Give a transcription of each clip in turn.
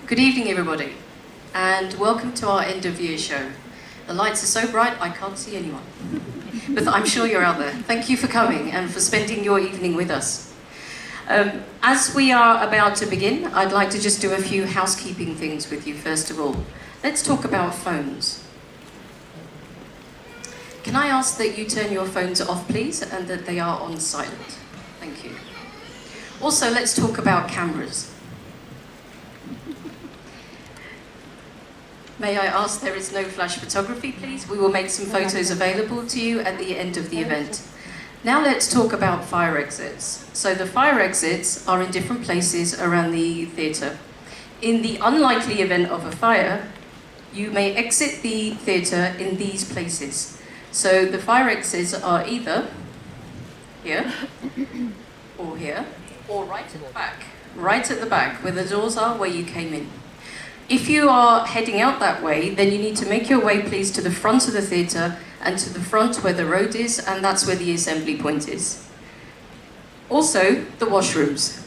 Good evening, everybody, and welcome to our end of year show. The lights are so bright I can't see anyone, but I'm sure you're out there. Thank you for coming and for spending your evening with us. As we are about to begin, I'd like to just do a few housekeeping things with you first of all. Let's talk about phones. Can I ask that you turn your phones off, please, and that they are on silent? Thank you. Also, let's talk about cameras. May I ask there is no flash photography, please? We will make some photos available to you at the end of the event. Now let's talk about fire exits. So the fire exits are in different places around the theatre. In the unlikely event of a fire, you may exit the theatre in these places. So the fire exits are either here, or here, or right at the back. Right at the back, where the doors are, where you came in. If you are heading out that way, then you need to make your way, please, to the front of the theatre and to the front where the road is, and that's where the assembly point is. Also, the washrooms.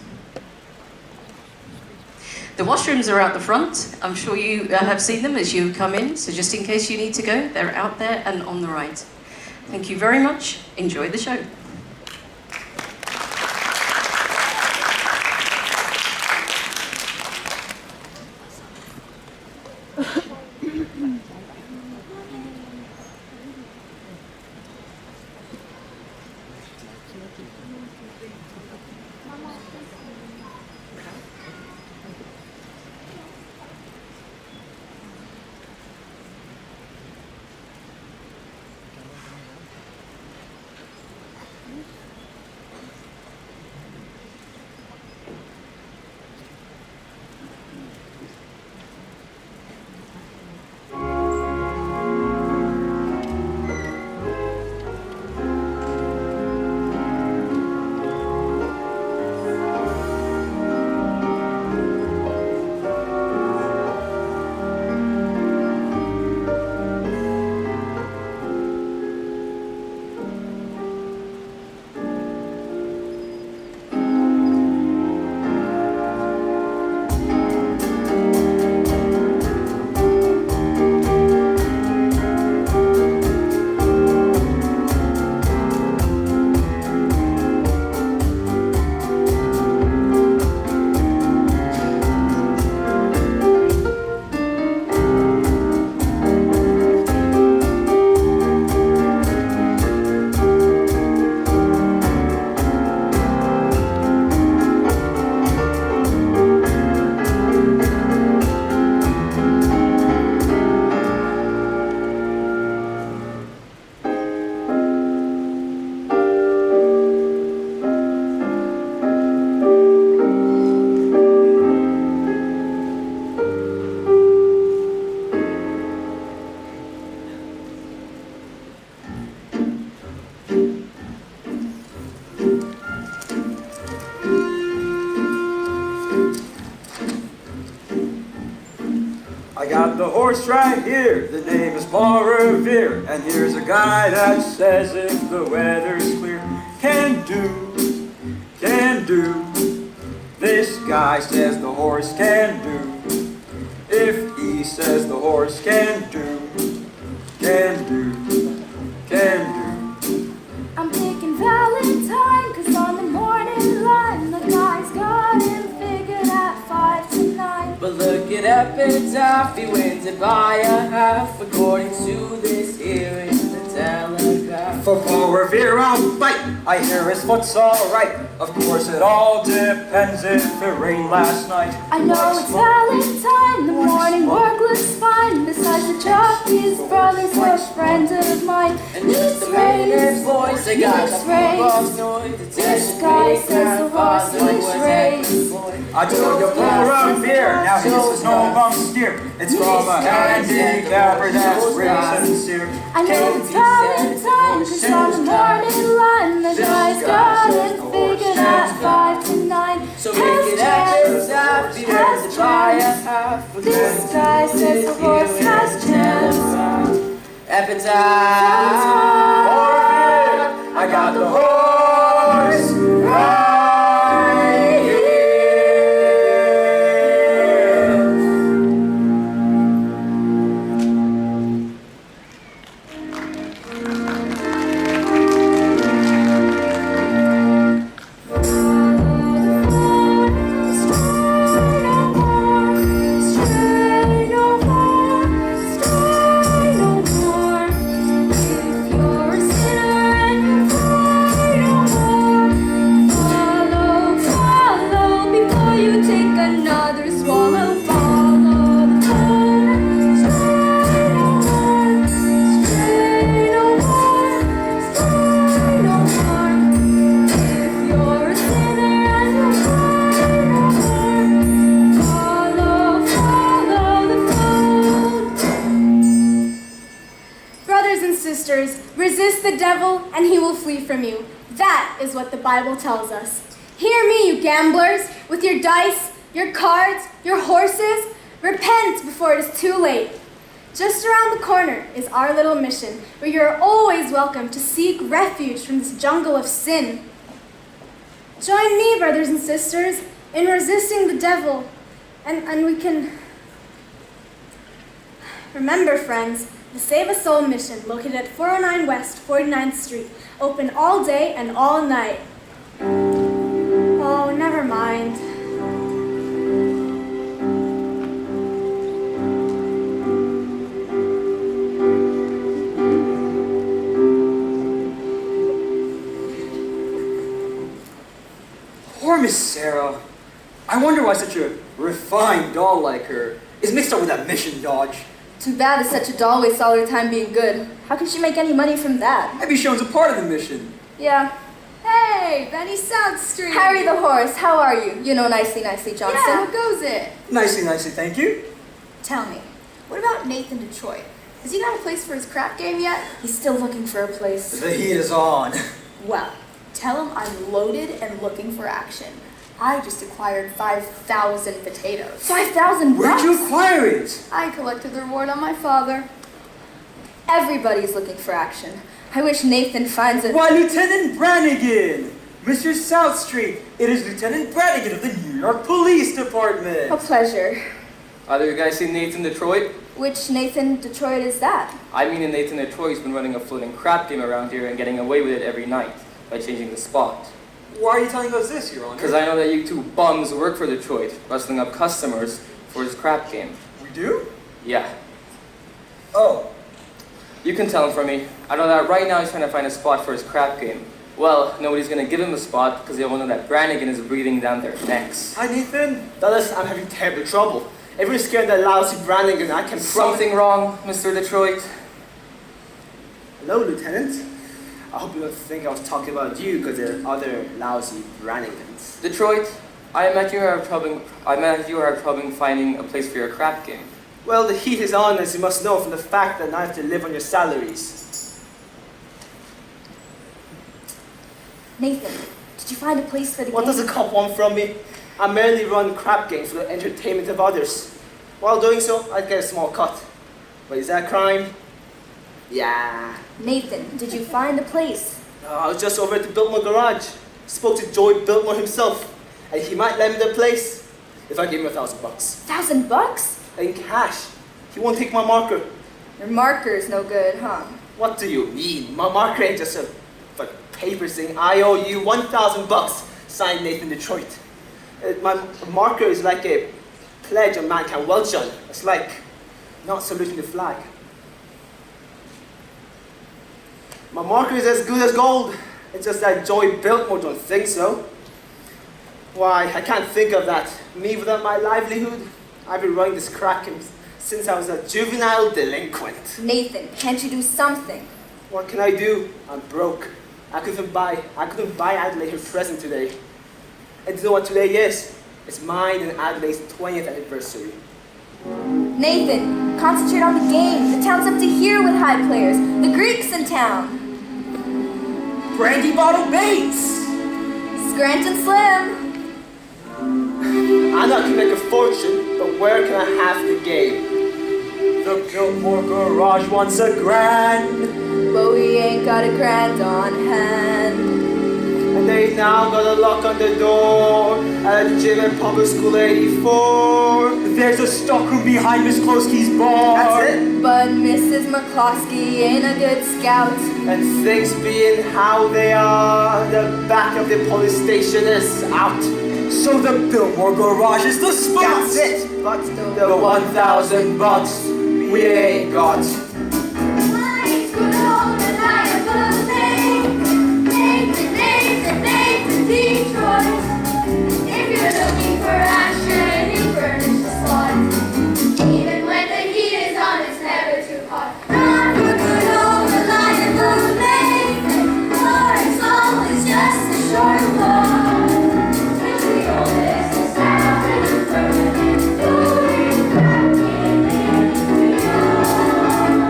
The washrooms are out the front. I'm sure you have seen them as you come in, so just in case you need to go, they're out there and on the right. Thank you very much. Enjoy the show. Right here, the name is Paul Revere, and here's a guy that says if the weather's clear, can do. This guy says the horse can do. If he says the horse can do. I'm picking Valentine, 'cause on the morning line, the guy's got him figured at 5 to 9. But look at Epitaph, he wins it by a half, according to this here in the Telegraph. For Paul Revere, I'll bite. I hear his foot's alright. Of course, it all depends if it rained last night. I know it's Valentine, the morning work looks fine. Besides, the jockey's brother's a friend of mine. And just the rain boys, they got the football's noise. This guy says the horse is raised. I told you Paul Revere, now his is no bum steer. It's from a handicapper that's real sincere. I know it's Valentine, 'cause on the morning line, the guy's got it figured at 5 to 9. So make it Epitaph, he wins it by a half. This guy says the horse has chance. Epitaph, Paul Revere, I got the horse right here. flee from you. That is what the Bible tells us. Hear me, you gamblers, with your dice, your cards, your horses. Repent before it is too late. Just around the corner is our little mission, where you are always welcome to seek refuge from this jungle of sin. Join me, brothers and sisters, in resisting the devil, and we can... Remember, friends, the Save a Soul mission, located at 409 West 49th Street, open all day and all night. Oh, never mind. Poor Miss Sarah. I wonder why such a refined doll like her is mixed up with that mission dodge. Too bad that such a doll wastes all her time being good. How can she make any money from that? Maybe Sean's a part of the mission. Yeah. Hey, Benny South Street. Harry the horse, how are you? You know, nicely, Johnson. Yeah, how goes it? Nicely, thank you. Tell me, what about Nathan Detroit? Has he got a place for his crap game yet? He's still looking for a place. The heat is on. Well, tell him I'm loaded and looking for action. I just acquired 5,000 potatoes. 5,000 bucks? Where'd you acquire it? I collected the reward on my father. Everybody's looking for action. I wish Nathan finds it. Why, Lieutenant Brannigan! Mr. South Street, it is Lieutenant Brannigan of the New York Police Department. A pleasure. Either you guys seen Nathan Detroit? Which Nathan Detroit is that? I mean, Nathan Detroit's been running a floating crap game around here and getting away with it every night by changing the spot. Why are you telling us this, Your Honor? Because I know that you two bums work for Detroit, rustling up customers for his crap game. We do? Yeah. Oh. You can tell him for me. I know that right now he's trying to find a spot for his crap game. Well, nobody's gonna give him a spot because they all know that Brannigan is breathing down their necks. Hi, Nathan. Dallas, I'm having terrible trouble. Everyone's scared of that lousy Brannigan. I can Something wrong, Mr. Detroit? Hello, Lieutenant. I hope you don't think I was talking about you because there are other lousy Brannigans. Detroit, I imagine you are trouble finding a place for your crap game. Well, the heat is on, as you must know from the fact that I have to live on your salaries. Nathan, did you find a place for the What game? does the cop want from me? I merely run crap games for the entertainment of others. While doing so, I get a small cut. But is that crime? Yeah. Nathan, did you find a place? I was just over at the Biltmore garage. Spoke to Joey Biltmore himself, and he might lend me the place if I give him $1,000. $1,000? In cash. He won't take my marker. Your marker's no good, huh? What do you mean? My marker ain't just a paper saying I owe you $1,000. Signed Nathan Detroit. My marker is like a pledge a man can welch on. It's like not saluting the flag. My marker is as good as gold. It's just that Joey Biltmore don't think so. Why, I can't think of that. Me without my livelihood. I've been running this crack since I was a juvenile delinquent. Nathan, can't you do something? What can I do? I'm broke. I couldn't buy Adelaide her present today. And do you know what today is? It's mine and Adelaide's 20th anniversary. Nathan, concentrate on the game. The town's up to here with high players. The Greeks in town. Brandy Bottle Bates! Scranton Slim. I know I can make a fortune, but where can I have the game? The Biltmore garage wants a grand. But we ain't got a grand on hand. And they now got a lock on the door at Gym and Public School 84. There's a stockroom behind Miss Klosky's bar. That's it. But Mrs. McCloskey ain't a good scout. And things being how they are, the back of the police station is out. So the Biltmore garage is the spot. That's it. But the $1,000 we ain't got. Life's good old reliable Nathan, Nathan Detroit. If you're looking for action, you furnish the spot. Even when the heat is on, it's never too hot. Not for good old reliable Nathan, Lord's always just a short walk. It's the oldest established permanent story back in New York.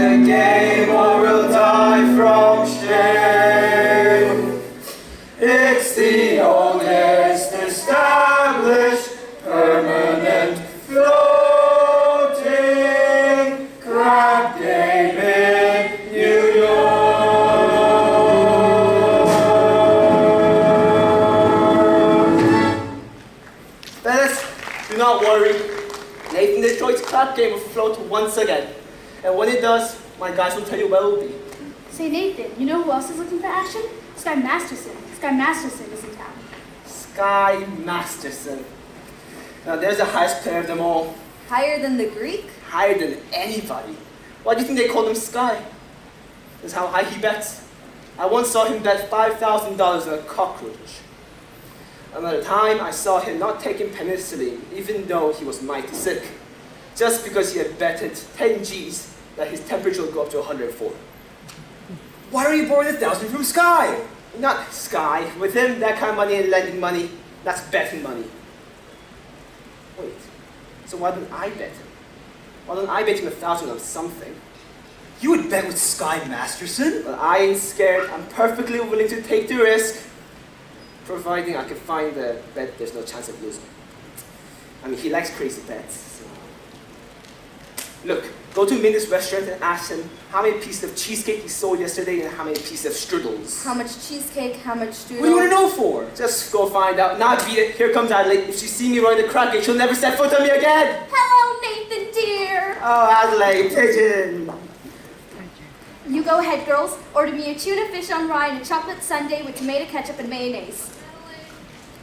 the game or we'll die from shame. It's the oldest established, permanent, floating crap game in New York. Fellas, do not worry. Nathan Detroit's crap game will float once again. And when it does, my guys will tell you where it will be. Say, Nathan, you know who else is looking for action? Sky Masterson. Sky Masterson is in town. Sky Masterson. Now there's the highest player of them all. Higher than the Greek? Higher than anybody. Why do you think they call him Sky? That's how high he bets. I once saw him bet $5,000 on a cockroach. Another time, I saw him not taking penicillin, even though he was mighty sick, just because he had betted 10 G's that his temperature would go up to 104. Why are you borrowing 1,000 from Sky? Not Sky. With him, that kind of money ain't lending money. That's betting money. Wait, so why don't I bet him? Why don't I bet him 1,000 on something? You would bet with Sky Masterson? Well, I ain't scared. I'm perfectly willing to take the risk, providing I can find the bet there's no chance of losing. I mean, he likes crazy bets. So. Look, go to Mindy's restaurant and ask him how many pieces of cheesecake he sold yesterday and how many pieces of strudels. How much cheesecake, how much strudel? What do you want to know for? Just go find out. Now beat it. Here comes Adelaide. If she sees me running the crack gate, she'll never set foot on me again. Hello, Nathan, dear. Oh, Adelaide, pigeon. You go ahead, girls. Order me a tuna fish on rye and a chocolate sundae with tomato ketchup and mayonnaise.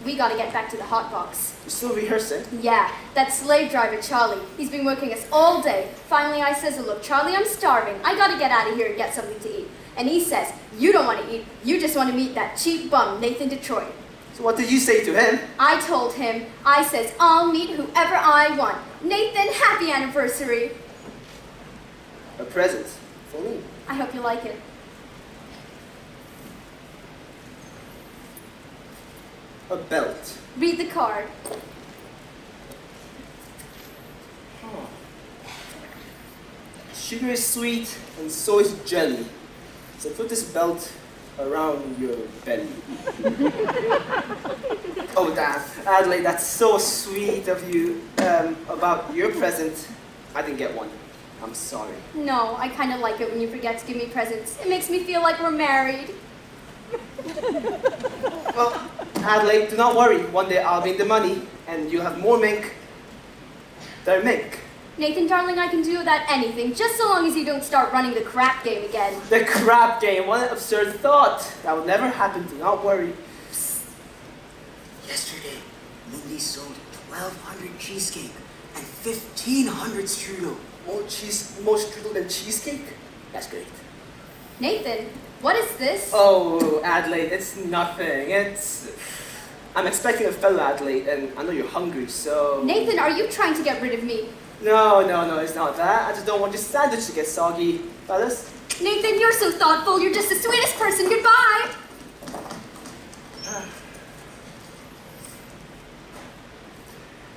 We gotta get back to the hot box. You're still rehearsing? Yeah, that slave driver, Charlie. He's been working us all day. Finally, I says, look, Charlie, I'm starving. I gotta get out of here and get something to eat. And he says, you don't want to eat. You just want to meet that cheap bum, Nathan Detroit. So what did you say to him? I told him, I says, I'll meet whoever I want. Nathan, happy anniversary. A present for me. I hope you like it. A belt. Read the card. Oh. Sugar is sweet and so is jelly. So put this belt around your belly. Oh, damn. Adelaide, that's so sweet of you. About your present, I didn't get one. I'm sorry. No, I kind of like it when you forget to give me presents. It makes me feel like we're married. Well, Adelaide, do not worry. One day I'll be in the money, and you'll have more mink than mink. Nathan, darling, I can do that anything, just so long as you don't start running the crap game again. The crap game, what an absurd thought. That will never happen, do not worry. Psst. Yesterday, Mindy sold 1,200 cheesecake and 1,500 strudel. More strudel than cheesecake? That's great. Nathan, what is this? Oh, Adelaide, it's nothing. I'm expecting a fellow, Adelaide, and I know you're hungry, so... Nathan, are you trying to get rid of me? No, it's not that. I just don't want your sandwich to get soggy. Fellas? Nathan, you're so thoughtful. You're just the sweetest person. Goodbye.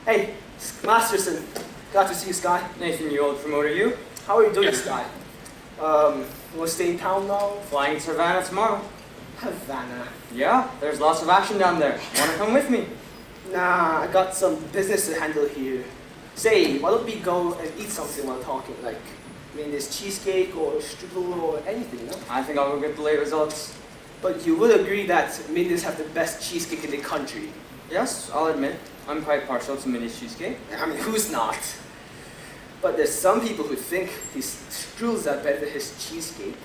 Hey, Masterson. Glad to see you, Sky. Nathan, you old promoter, you? How are you doing, Sky? You want to stay in town now? Flying to Savannah tomorrow. Havana. Yeah, there's lots of action down there. Wanna come with me? Nah, I got some business to handle here. Say, why don't we go and eat something while talking? Like, there's cheesecake or strudel or anything, no? I think I'll go get the late results. But you would agree that Mindy's have the best cheesecake in the country. Yes, I'll admit, I'm quite partial to Minnie's cheesecake. I mean, who's not? But there's some people who think his strudels are better than his cheesecake.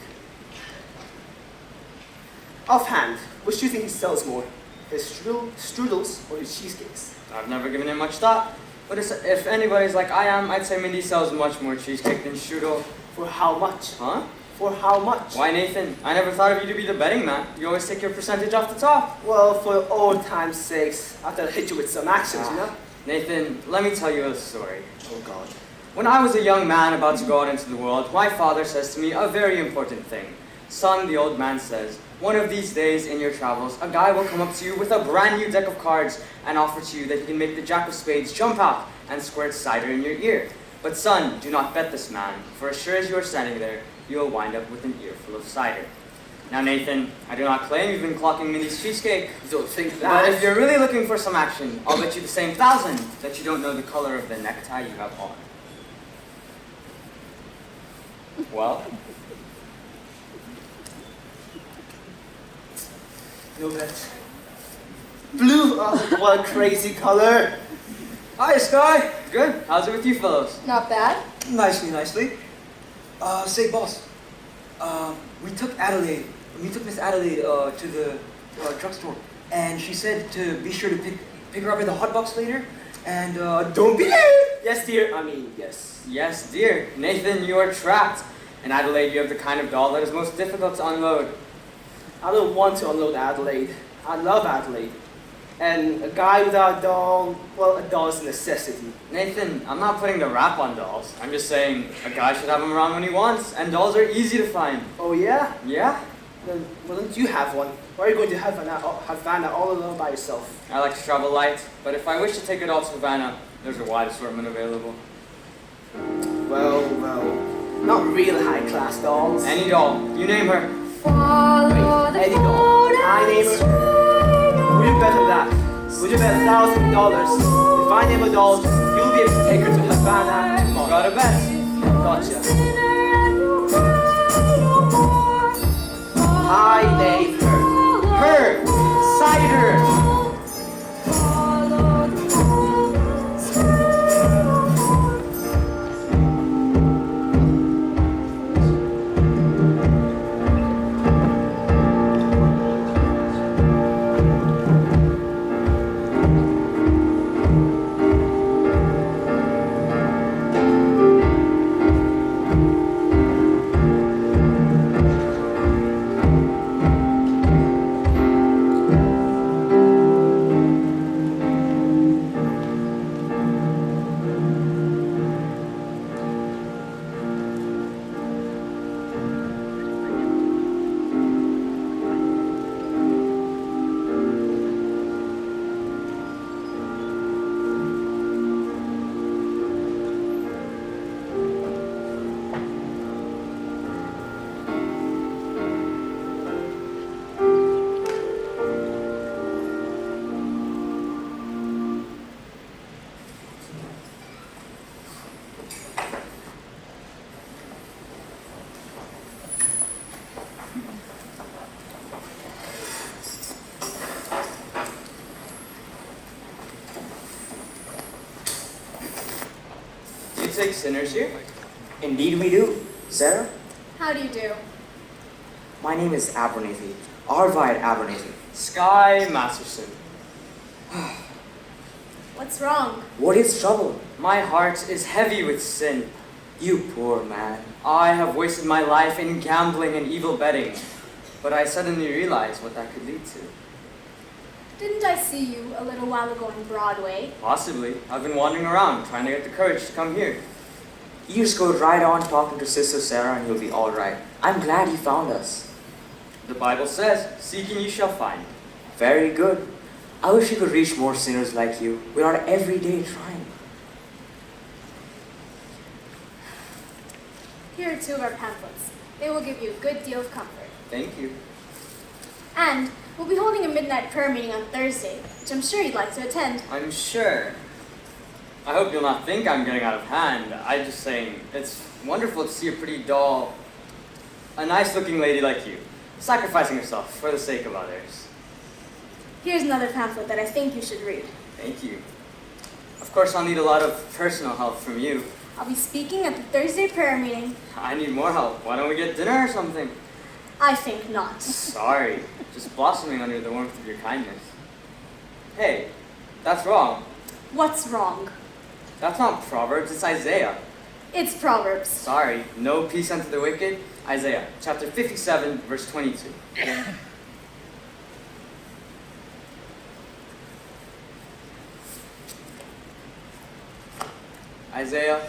Offhand, which do you think he sells more? His strudels or his cheesecakes? I've never given it much thought. But if anybody's like I am, I'd say Mindy sells much more cheesecake than strudel. For how much? Huh? For how much? Why, Nathan? I never thought of you to be the betting man. You always take your percentage off the top. Well, for old time's sakes, I thought I'd hit you with some actions, you know? Nathan, let me tell you a story. Oh, God. When I was a young man about to go out into the world, my father says to me a very important thing. Son, the old man says, one of these days in your travels, a guy will come up to you with a brand new deck of cards and offer to you that he can make the jack of spades jump out and squirt cider in your ear. But son, do not bet this man, for as sure as you are standing there, you will wind up with an earful of cider. Now Nathan, I do not claim you've been clocking Minnie's cheesecake. You don't think that? But if you're really looking for some action, I'll bet you the same 1,000 that you don't know the color of the necktie you have on. Well? No bet. Blue, oh, what a crazy color. Hi, Sky. Good. How's it with you fellows? Not bad. Nicely. Say, boss. We took Adelaide. We took Miss Adelaide to the drugstore, and she said to be sure to pick her up in the hot box later, and don't be late. Yes, dear. I mean, yes. Yes, dear. Nathan, you are trapped. In Adelaide, you have the kind of doll that is most difficult to unload. I don't want to unload Adelaide. I love Adelaide. And a guy without a doll, well, a doll is a necessity. Nathan, I'm not putting the rap on dolls. I'm just saying a guy should have them around when he wants, and dolls are easy to find. Oh, yeah? Yeah? Then, well, don't you have one? Why are you going to have Havana all alone by yourself? I like to travel light, but if I wish to take a doll to Havana, there's a wide assortment available. Well, not real high-class dolls. Any doll. You name her. Wait, any doll. I name her. Would you bet on that? Would you bet $1,000? If I name a doll, you'll be able to take her to Havana tomorrow. Got a bet. Gotcha. I name her. Her! Cider! Take sinners here? Indeed we do. Sarah? How do you do? My name is Abernathy. Arvide Abernathy. Sky Masterson. What's wrong? What is trouble? My heart is heavy with sin. You poor man. I have wasted my life in gambling and evil betting, but I suddenly realized what that could lead to. Didn't I see you a little while ago on Broadway? Possibly. I've been wandering around, trying to get the courage to come here. You just go right on talking to Sister Sarah and you'll be all right. I'm glad you found us. The Bible says, seeking you shall find. Very good. I wish we could reach more sinners like you. We are every day trying. Here are 2 of our pamphlets. They will give you a good deal of comfort. Thank you. And we'll be holding a midnight prayer meeting on Thursday, which I'm sure you'd like to attend. I'm sure. I hope you'll not think I'm getting out of hand. I'm just saying, it's wonderful to see a pretty doll, a nice-looking lady like you, sacrificing herself for the sake of others. Here's another pamphlet that I think you should read. Thank you. Of course, I'll need a lot of personal help from you. I'll be speaking at the Thursday prayer meeting. I need more help. Why don't we get dinner or something? I think not. Sorry, just blossoming under the warmth of your kindness. Hey, that's wrong. What's wrong? That's not Proverbs, it's Isaiah. It's Proverbs. Sorry, no peace unto the wicked. Isaiah, chapter 57, verse 22. Isaiah.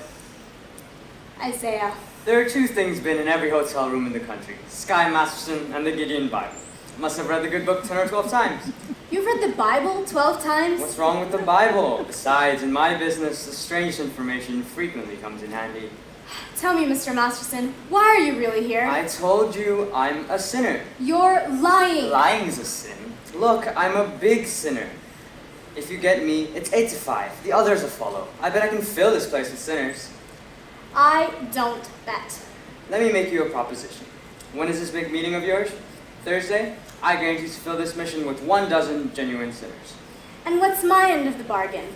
Isaiah. There are 2 things been in every hotel room in the country. Sky Masterson and the Gideon Bible. Must have read the good book 10 or 12 times. You've read the Bible 12 times? What's wrong with the Bible? Besides, in my business, the strange information frequently comes in handy. Tell me, Mr. Masterson, why are you really here? I told you I'm a sinner. You're lying. Lying's a sin. Look, I'm a big sinner. If you get me, it's 8 to 5. The others will follow. I bet I can fill this place with sinners. I don't bet. Let me make you a proposition. When is this big meeting of yours? Thursday? I guarantee to fill this mission with 12 genuine sinners. And what's my end of the bargain?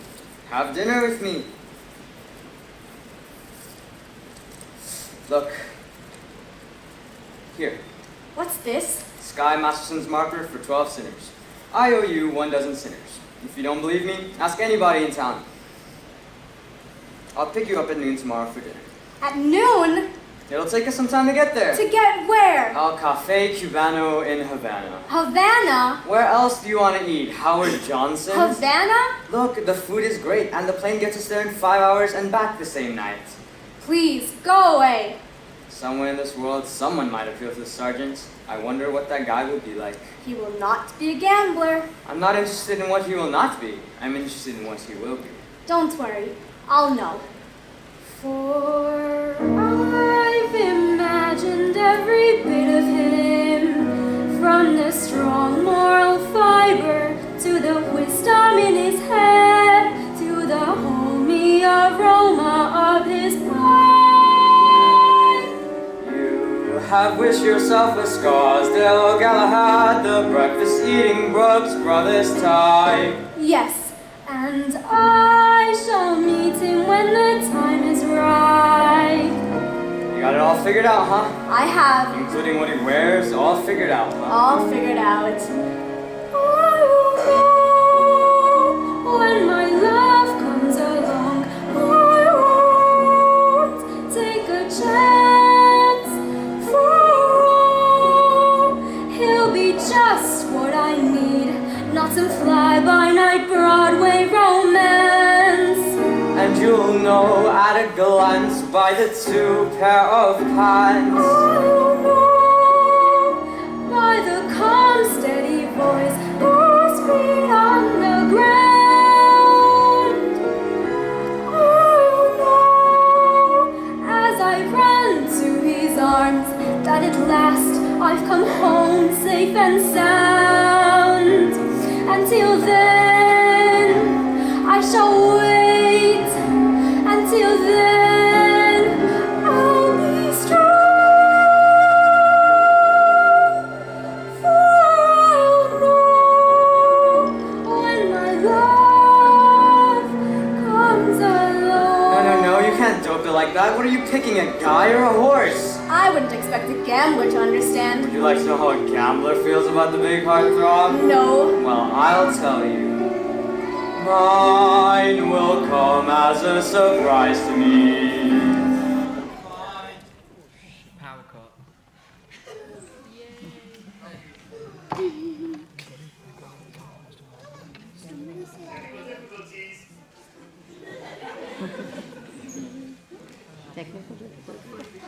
Have dinner with me. Look. Here. What's this? Sky Masterson's marker for 12 sinners. I owe you 12 sinners. If you don't believe me, ask anybody in town. I'll pick you up at noon tomorrow for dinner. At noon? It'll take us some time to get there. To get where? Al Cafe Cubano in Havana. Havana? Where else do you want to eat? Howard Johnson's? Havana? Look, the food is great, and the plane gets us there in 5 hours and back the same night. Please, go away. Somewhere in this world, someone might appeal to the sergeant. I wonder what that guy would be like. He will not be a gambler. I'm not interested in what he will not be. I'm interested in what he will be. Don't worry, I'll know. For I've imagined every bit of him, from the strong moral fiber to the wisdom in his head, to the homey aroma of his pride. You have wished yourself a Scarsdale Galahad, the breakfast-eating Brooks Brothers type. Yes, and I shall meet him when the time is right. You got it all figured out, huh? I have. Including what he wears, all figured out, huh? All figured out. I will go when my love comes along. I won't take a chance, for he'll be just what I need, not some fly-by-night Broadway romance. And you'll know at a glance by the 2 pair of pants. I'll know by the calm, steady voice, whose feet on the ground. I'll know as I run to his arms that at last I've come home safe and sound. Until then, I shall wait. Until then, I'll be strong. For I'll know when my love comes along. No, you can't dope it like that. What are you picking, a guy or a horse? I wouldn't expect a gambler to understand. Would you like to know how a gambler feels about the big heartthrob? No. Well, I'll tell you. Mine will come as a surprise to me. Power cut. Technical difficulty.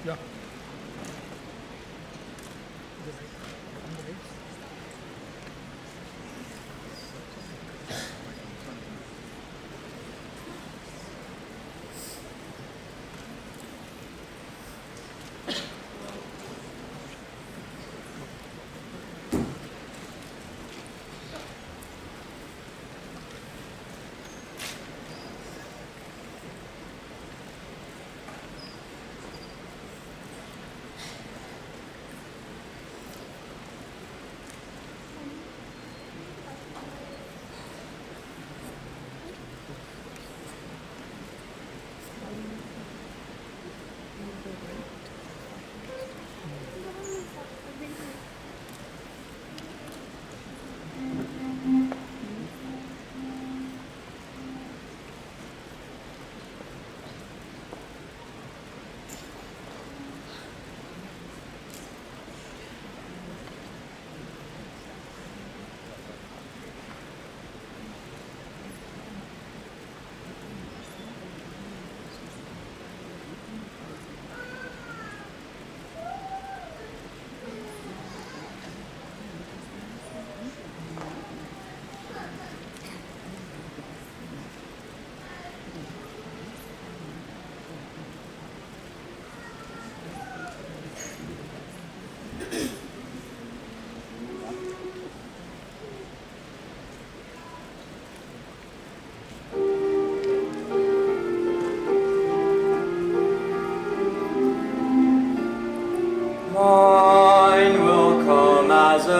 Ja.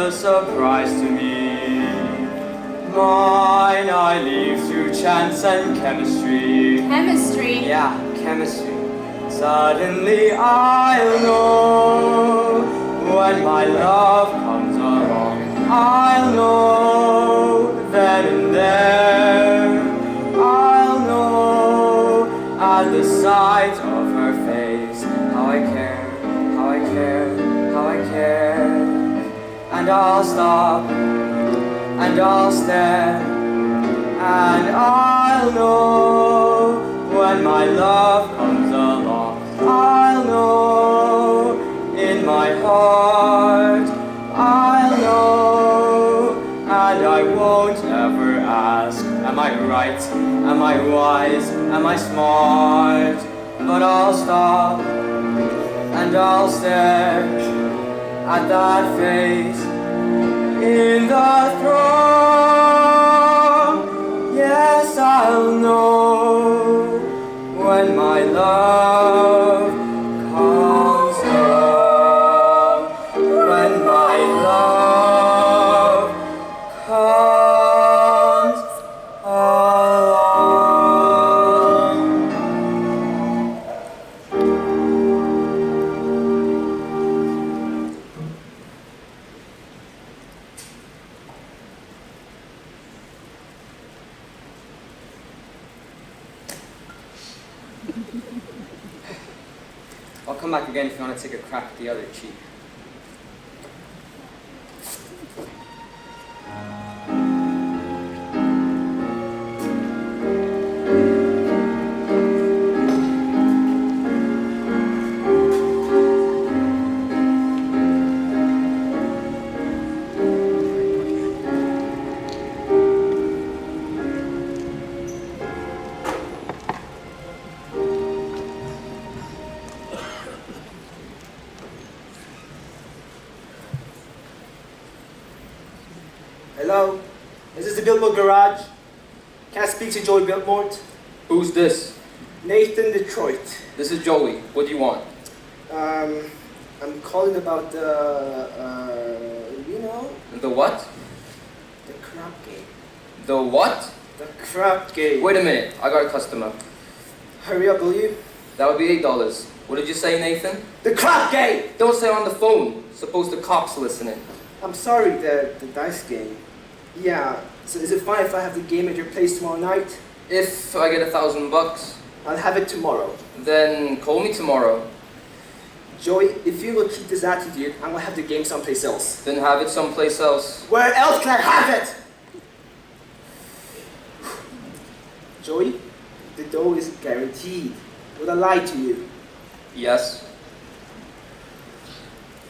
a surprise to me. Mine I leave through chance and chemistry. Chemistry. Yeah, chemistry. Suddenly I'll know when my love comes along. I'll know then and there. I'll know at the sight of her face how I care, how I care, how I care. And I'll stop and I'll stare and I'll know when my love comes along. I'll know in my heart. I'll know and I won't ever ask, am I right? Am I wise? Am I smart? But I'll stop and I'll stare at that face in the throng. Yes, I'll know when my love comes along. When my love comes along. I'll come back again if you want to take a crack at the other cheek. Hello? Is this the Biltmore Garage? Can I speak to Joey Biltmore? Who's this? Nathan Detroit. This is Joey. What do you want? I'm calling about the, you know, The what? the crap game. The what? The crap game. Wait a minute. I got a customer. Hurry up, will you? That would be $8. What did you say, Nathan? The crap game! Don't say on the phone. Suppose the cops listening. I'm sorry, the dice game. Yeah, so is it fine if I have the game at your place tomorrow night? If I get $1,000, I'll have it tomorrow. then call me tomorrow. Joey, if you will keep this attitude, I'm gonna have the game someplace else. Then have it someplace else. Where else can I have it? Joey, the dough is guaranteed. Would I lie to you? Yes.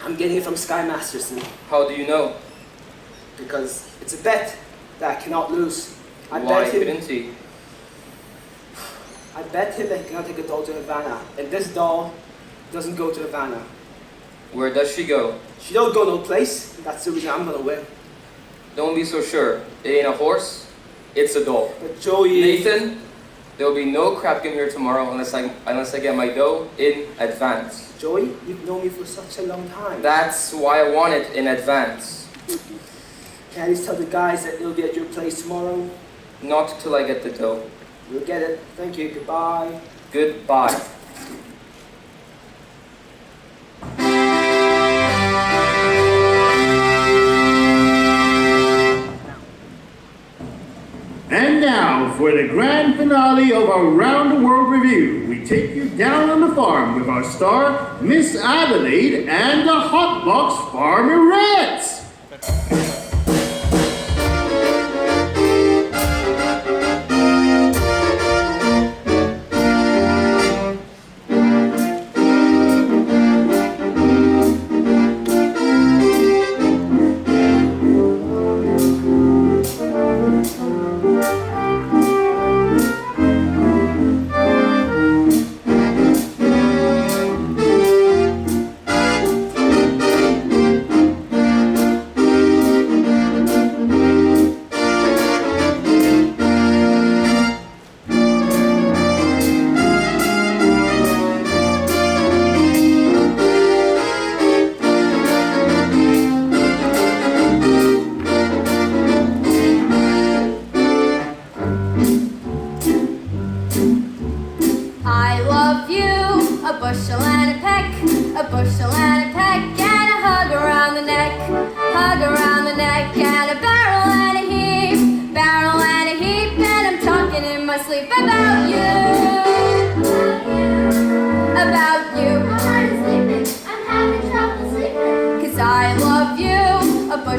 I'm getting it from Sky Masterson How do you know? because it's a bet that I cannot lose. I Why bet him couldn't he? that he cannot take a doll to Havana, and this doll doesn't go to Havana. Where does she go? She don't go no place. That's the reason I'm gonna win. Don't be so sure. It ain't a horse. It's a doll. But Joey, Nathan, there will be no crap game here tomorrow unless I get my dough in advance. Joey, you've known me for such a long time. That's why I want it in advance. Can I just tell the guys that it'll be at your place tomorrow? Not till I get the dough. You'll get it. Thank you. Goodbye. Goodbye. And now, for the grand finale of our Round the World review, we take you down on the farm with our star, Miss Adelaide and the Hotbox Farmerettes.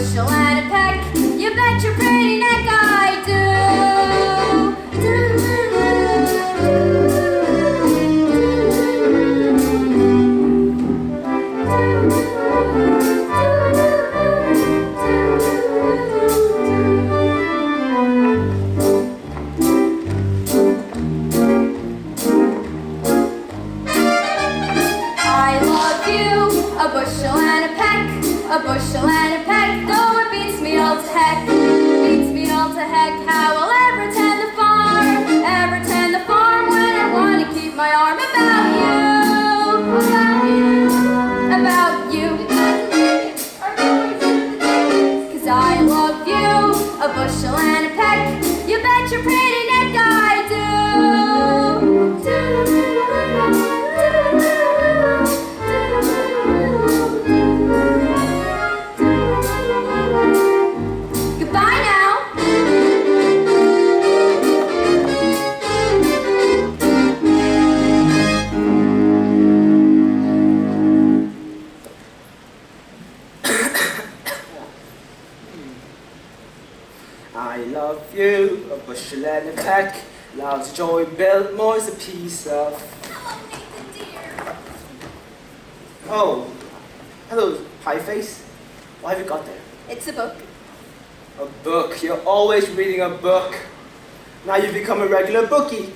bushel and a peck. You bet your pretty neck I do. I love you, a bushel and a peck, a bushel and a peck, though it beats me all to heck, beats me all to heck. How will ever tend the farm when I want to keep my arm about you, about you, 'cause I love you, a bushel and a peck. You bet your pretty neck I do. Goodbye now. I love you, a bushel and a peck. Love's joy, Biltmore's a piece of. Hello, Nathan, dear. Oh, hello, pie face. What have you got there? It's a book. A book. You're always reading a book. Now you've become a regular bookie.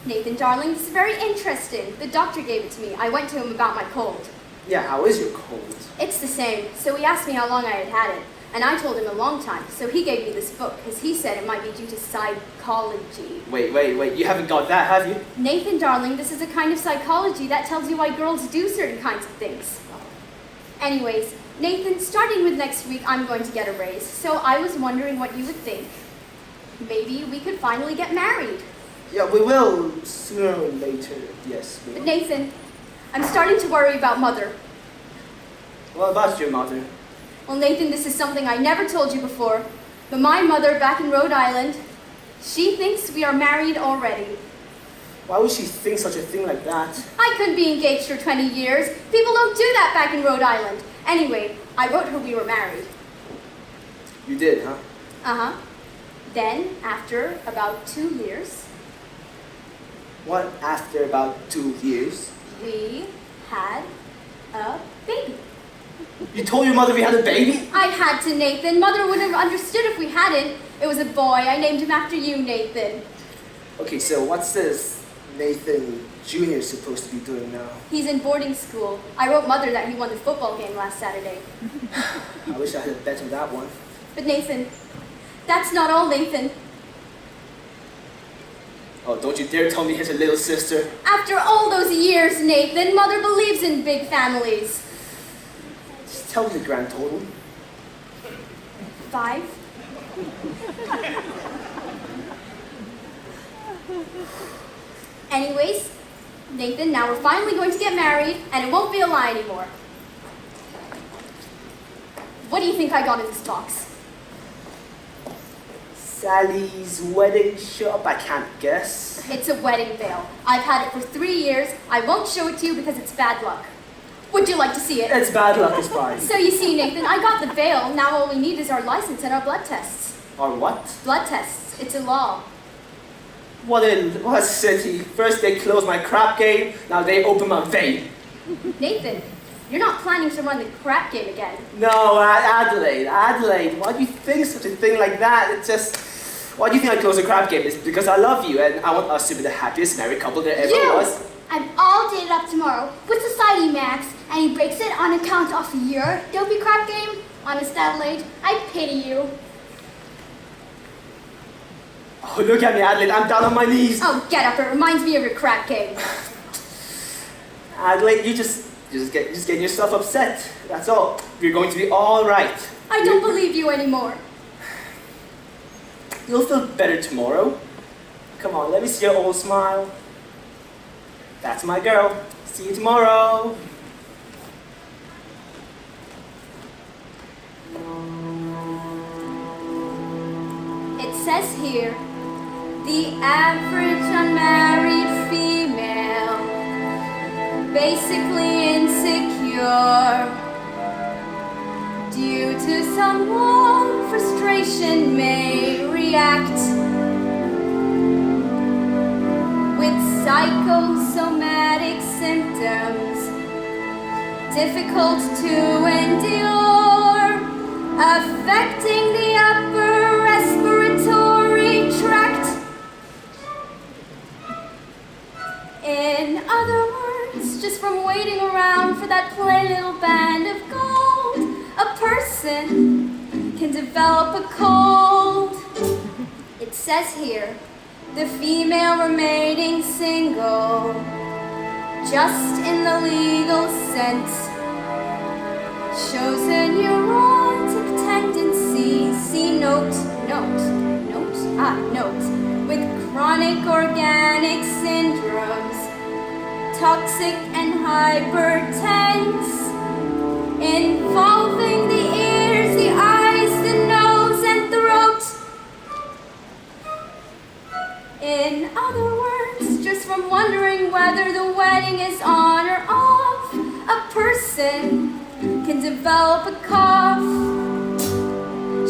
Nathan, darling, this is very interesting. The doctor gave it to me. I went to him about my cold. Yeah, how is your cold? It's the same. So he asked me how long I had had it. And I told him a long time. So he gave me this book because he said it might be due to psychology. Wait. You haven't got that, have you? Nathan, darling, this is a kind of psychology that tells you why girls do certain kinds of things. Anyways, Nathan, starting with next week, I'm going to get a raise. So I was wondering what you would think. Maybe we could finally get married. Yeah, we will sooner or later. Yes, we But will. Nathan, I'm starting to worry about Mother. What about your mother? Well, Nathan, this is something I never told you before, but my mother back in Rhode Island, she thinks we are married already. Why would she think such a thing like that? I couldn't be engaged for 20 years. People don't do that back in Rhode Island. Anyway, I wrote her we were married. You did, huh? Uh-huh. Then, after about 2 years, What, after about 2 years? we had a baby. You told your mother we had a baby? I had to, Nathan. Mother wouldn't have understood if we hadn't. It was a boy. I named him after you, Nathan. Okay, so what's this Nathan Jr. supposed to be doing now? He's in boarding school. I wrote Mother that he won the football game last Saturday. I wish I had a bet on that one. But Nathan, that's not all, Nathan. Oh, don't you dare tell me he has a little sister. After all those years, Nathan, Mother believes in big families. Just tell me the grand total. 5. Anyways, Nathan, now we're finally going to get married, and it won't be a lie anymore. What do you think I got in this box? Sally's wedding shop? I can't guess. It's a wedding veil. I've had it for 3 years. I won't show it to you because it's bad luck. Would you like to see it? It's bad luck, it's fine. So you see, Nathan, I got the veil. Now all we need is our license and our blood tests. Or what? Blood tests. It's a law. What a city. First they closed my crap game, now they open my vein. Nathan, you're not planning to run the crap game again. No, Adelaide, why do you think such a thing like that? It's just, why do you think I close the crap game? It's because I love you and I want us to be the happiest married couple there ever was. I'm all dated up tomorrow with Society Max, and he breaks it on account of your dopey crap game. Honest, Adelaide, I pity you. Oh, look at me, Adelaide, I'm down on my knees. Oh, get up, it reminds me of your crap game. Adelaide, you just getting yourself upset. That's all. You're going to be all right. I don't believe you anymore. You'll feel better tomorrow. Come on, let me see your old smile. That's my girl. See you tomorrow. It says here, the average unmarried female, basically insecure, due due to some long frustration may react with psychosomatic symptoms difficult to endure, affecting the upper respiratory tract. In other words, just from waiting around for that plain little band of gold, a person can develop a cold. It says here, the female remaining single, just in the legal sense, shows a neurotic tendency. See note, with chronic organic syndromes, toxic and hypertense, involving the ears, the eyes, the nose, and throat. In other words, just from wondering whether the wedding is on or off, a person can develop a cough.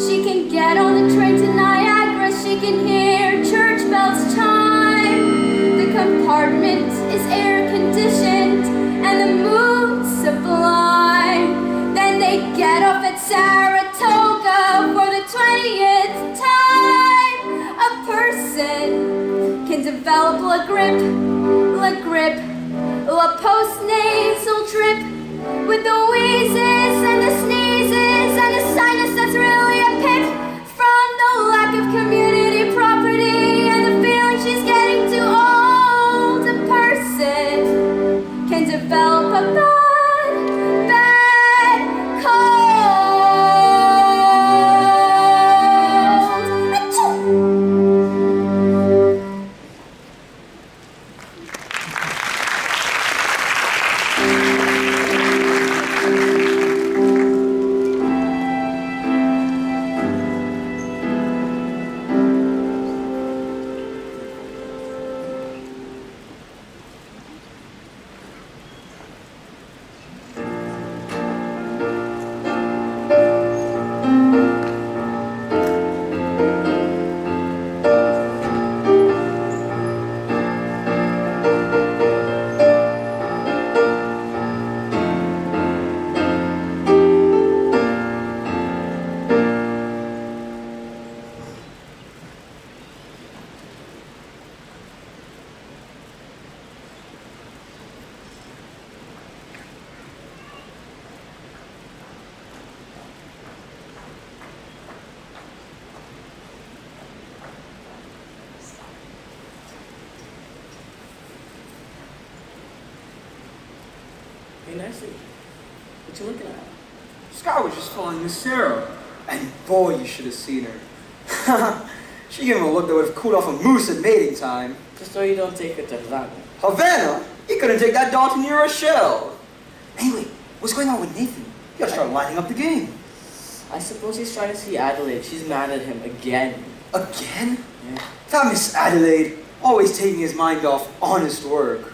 She can get on the train to Niagara, she can hear church bells chime. The compartment is air conditioned and the mood sublime. Then they get off at Saratoga for the 20th time. A person can develop la grippe, a postnasal drip with the wheezes and the sneezes and a sinus that's really a pip from the lack of community property and the feeling she's getting too old. A person can develop a bad cold. Achoo! Hey, Nancy, what you looking at? Scott was just following Miss Sarah. And boy, you should have seen her. She gave him a look that would have cooled off a moose at mating time. Just so you don't take her to Havana. Havana? You couldn't take that doll to New Rochelle. Anyway, what's going on with Nathan? You gotta start lining up the game. I suppose he's trying to see Adelaide. She's mad at him again. Again? Yeah. That Miss Adelaide, always taking his mind off honest work.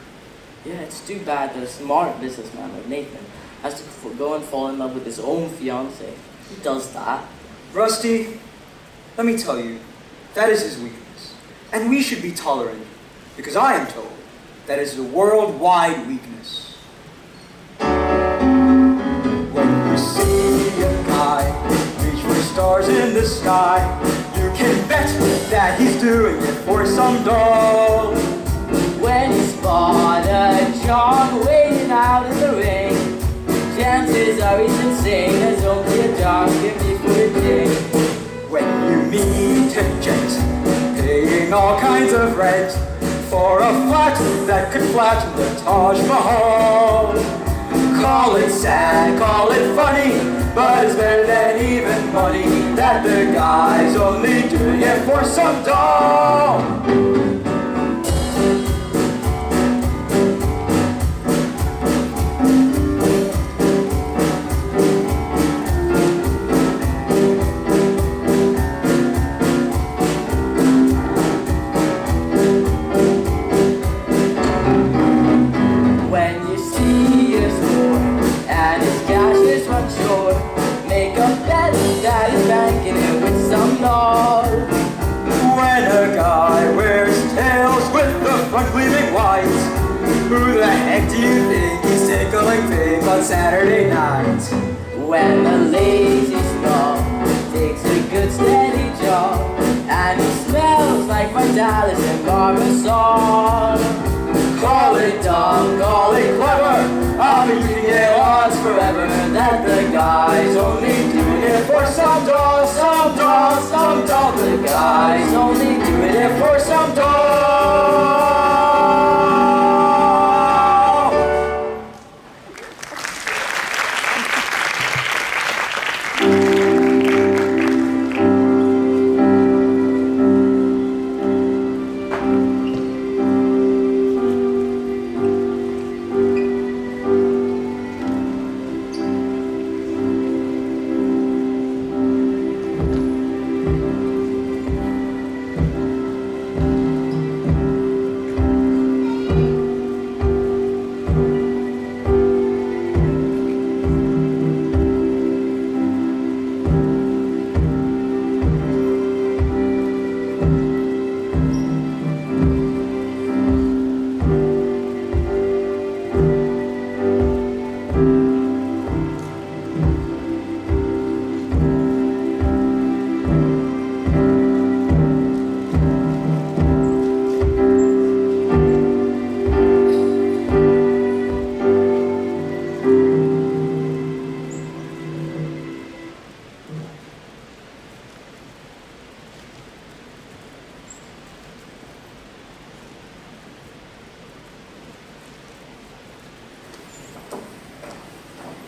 Yeah, it's too bad that a smart businessman like Nathan has to go and fall in love with his own fiancée. He does that. Rusty, let me tell you, that is his weakness. And we should be tolerant, because I am told that is a worldwide weakness. When you see a guy reach for stars in the sky, you can bet that he's doing it for some doll. When you spot a John waiting out in the rain, chances are he's insane as only a dog can be for a day. When you meet a gent paying all kinds of rent for a flat that could flatten the Taj Mahal, call it sad, call it funny, but it's better than even money that the guy's only doing it for some doll. Make a bet Who the heck do you think is tickling pink on Saturday night? When the lazy straw takes a good steady job, and he smells like Vitalis and Barbasol. Call it dumb, call it clever, I'll be reading it once forever, that the guy's only doing it for some doll, some doll, some doll. The guy's only doing it for some doll.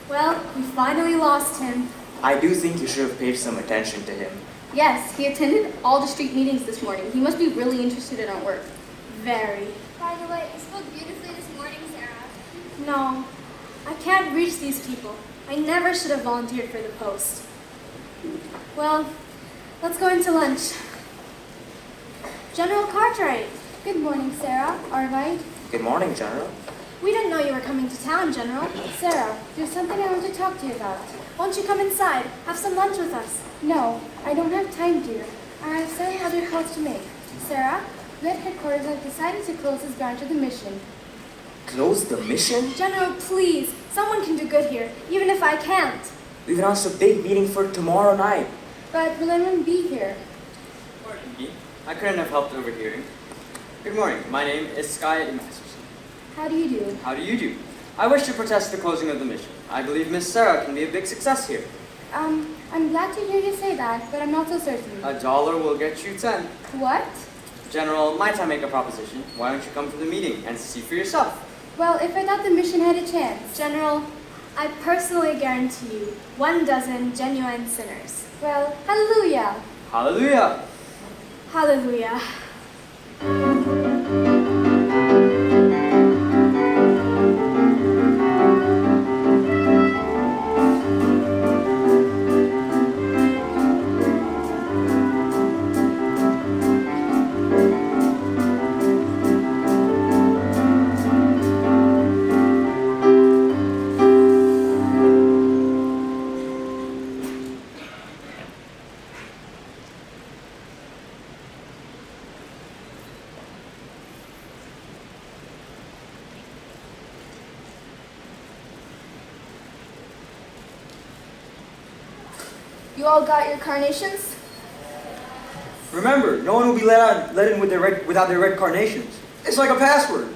Well, we finally lost him. I do think you should have paid some attention to him. Yes, he attended all the street meetings this morning. He must be really interested in our work. Very. By the way, you spoke beautifully this morning, Sarah. No, I can't reach these people. I never should have volunteered for the post. Well, let's go into lunch. General Cartwright. Good morning, Sarah. Arvide. Good morning, General. We didn't know you were coming to town, General. Sarah, there's something I want to talk to you about. Won't you come inside? Have some lunch with us. No, I don't have time, dear. I have several other calls to make. Sarah, Red Headquarters have decided to close this branch of the mission. Close the mission? General, please. Someone can do good here, even if I can't. We've announced a big meeting for tomorrow night. But will anyone be here? Morning, Pete. I couldn't have helped overhearing. Good morning. My name is Sky Masterson. How do you do? How do you do? I wish to protest the closing of the mission. I believe Miss Sarah can be a big success here. I'm glad to hear you say that, but I'm not so certain. $1 will get you 10. What? General, might I make a proposition? Why don't you come to the meeting and see for yourself? Well, if I thought the mission had a chance. General, I personally guarantee you 12 genuine sinners. Well, hallelujah. Hallelujah. Hallelujah. You all got your carnations? Remember, no one will be let in with without their red carnations. It's like a password.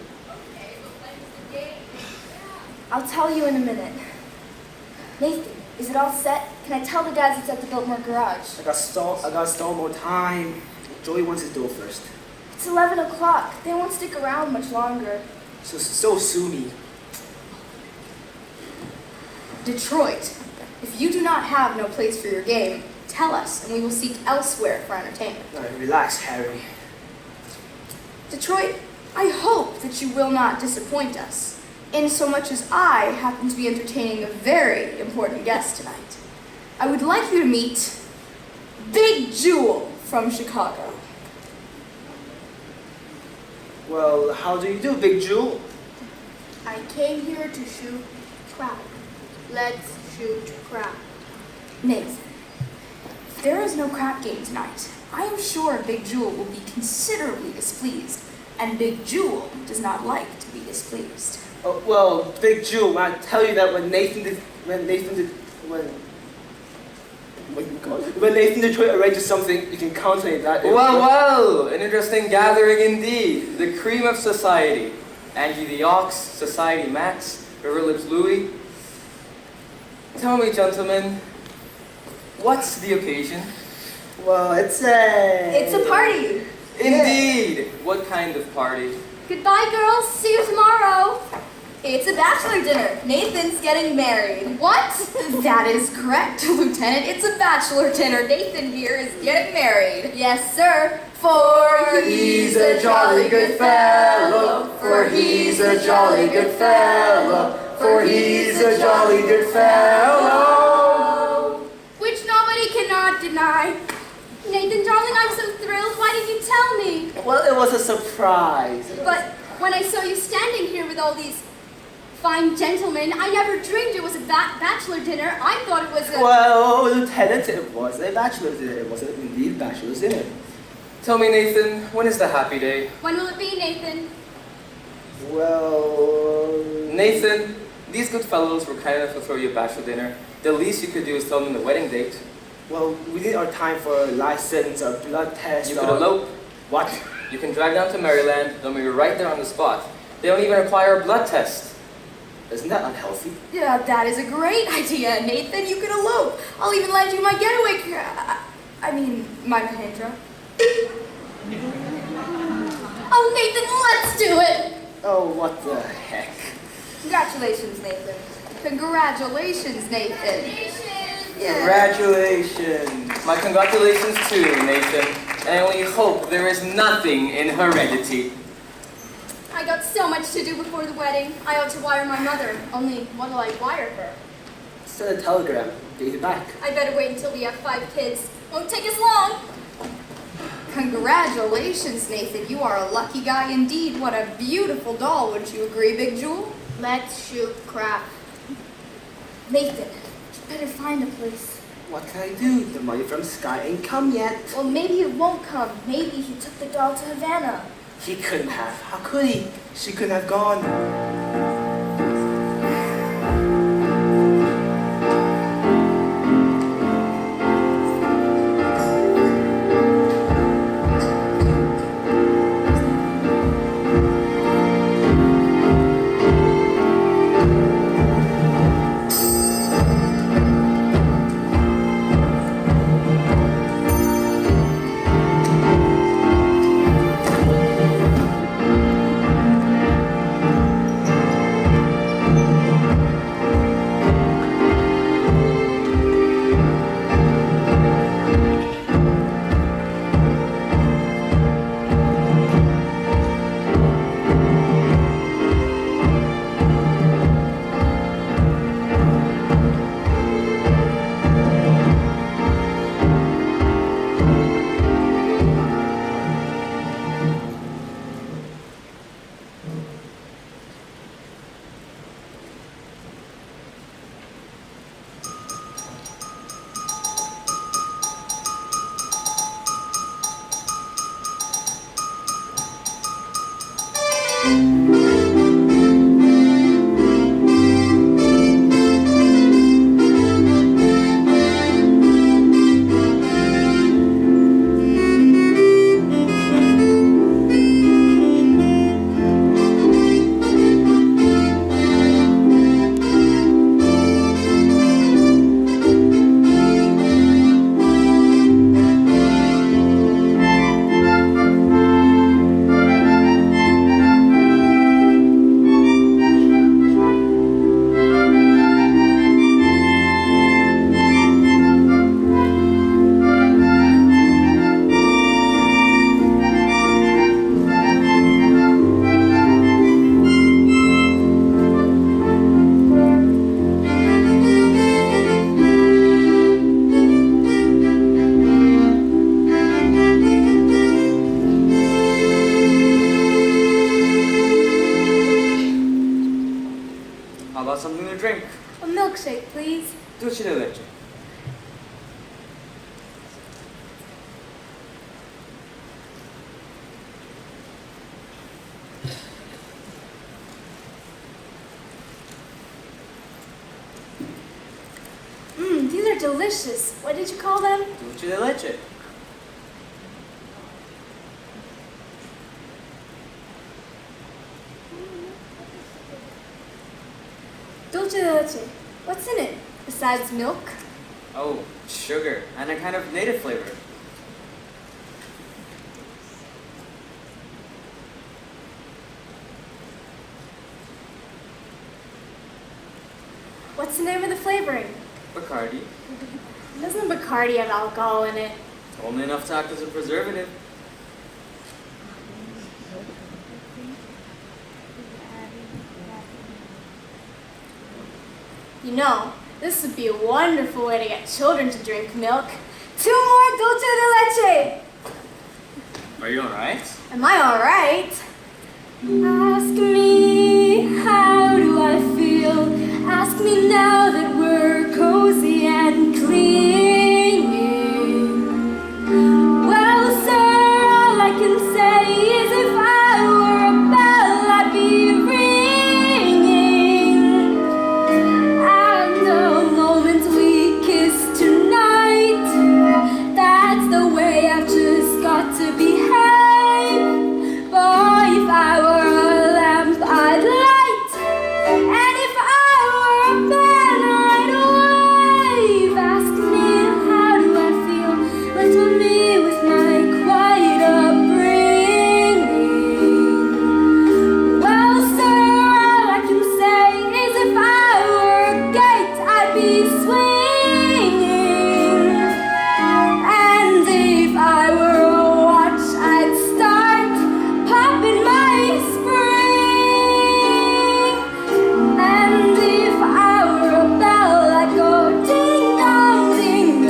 I'll tell you in a minute. Nathan, is it all set? Can I tell the guys it's at the Biltmore garage? I got stall more time. Joey wants his dough first. It's 11 o'clock. They won't stick around much longer. So sue me. Detroit, if you do not have no place for your game, tell us and we will seek elsewhere for entertainment. All right, relax, Harry. Detroit, I hope that you will not disappoint us, in so much as I happen to be entertaining a very important guest tonight. I would like you to meet Big Jewel from Chicago. Well, how do you do, Big Jewel? I came here to shoot crap. Let's shoot crap. Nathan, there is no crap game tonight. I am sure Big Jewel will be considerably displeased. and Big Jewel does not like to be displeased. Oh, well, Big Jewel, I tell you that when Nathan Detroit arranges something, you can count on it. That. Well, an interesting gathering indeed. The cream of society. Angie the Ox, Society Max, Riverlips Louie. Tell me, gentlemen, what's the occasion? Well, it's a party. Indeed. What kind of party? Goodbye, girls. See you tomorrow. It's a bachelor dinner. Nathan's getting married. What? That is correct, Lieutenant. It's a bachelor dinner. Nathan here is getting married. Yes, sir. For he's a jolly good fellow. For he's a jolly good fellow. For he's a jolly good fellow. Which nobody cannot deny. Nathan, darling, I'm so thrilled. Why didn't you tell me? Well, it was a surprise. But when I saw you standing here with all these fine gentlemen, I never dreamed it was a bachelor dinner. I thought it was a... Well, Lieutenant, it was a bachelor dinner. It wasn't indeed bachelor's dinner. Tell me, Nathan, when is the happy day? When will it be, Nathan? Well... Nathan, these good fellows were kind enough to throw you a bachelor dinner. The least you could do is tell them the wedding date. Well, we need our time for a license, a blood test. You could elope. What? You can drive down to Maryland, they'll meet you right there on the spot. They don't even require a blood test. Isn't that unhealthy? Yeah, that is a great idea, Nathan. You could elope. I'll even lend you my getaway car. My Mahindra. Oh, Nathan, let's do it! Oh, what the heck. Congratulations, Nathan. Congratulations, Nathan. Congratulations. My congratulations too, Nathan. And I only hope there is nothing in heredity. I got so much to do before the wedding. I ought to wire my mother. Only, what'll I wire her? Send a telegram. Get it back. I better wait until we have 5 kids. Won't take us long. Congratulations, Nathan. You are a lucky guy indeed. What a beautiful doll. Wouldn't you agree, Big Jewel? Let's shoot crap. Nathan, you better find a place. What can I do? The money from Sky ain't come yet. Well, maybe it won't come. Maybe he took the doll to Havana. He couldn't have. How could he? She couldn't have gone. Dulce de leche. delicious. What did you call them? Dulce de leche. Dulce de leche. What's in it besides milk? Oh, sugar and a kind of native flavor. What's the name of the flavoring? Bacardi. Doesn't Bacardi have alcohol in it? Only enough to act as a preservative. You know, this would be a wonderful way to get children to drink milk. 2 more dulce de leche! Are you alright? Am I alright? Ask me, how do I feel? Ask me now that we're cozy and clinging. Well, sir, all I can say is if I were a bell, I'd be ringing. And the moment we kiss tonight, that's the way I've just got to behave. Boy, if I were a lamp, I'd light. And if I were a banner, I'd wave. Ask me, how do I feel? Little me with my quiet upbringing. Well, sir, all I can say is if I were a gate, I'd be swinging. And if I were a watch, I'd start popping my spring. And if I were a bell, I'd go ding dong, ding.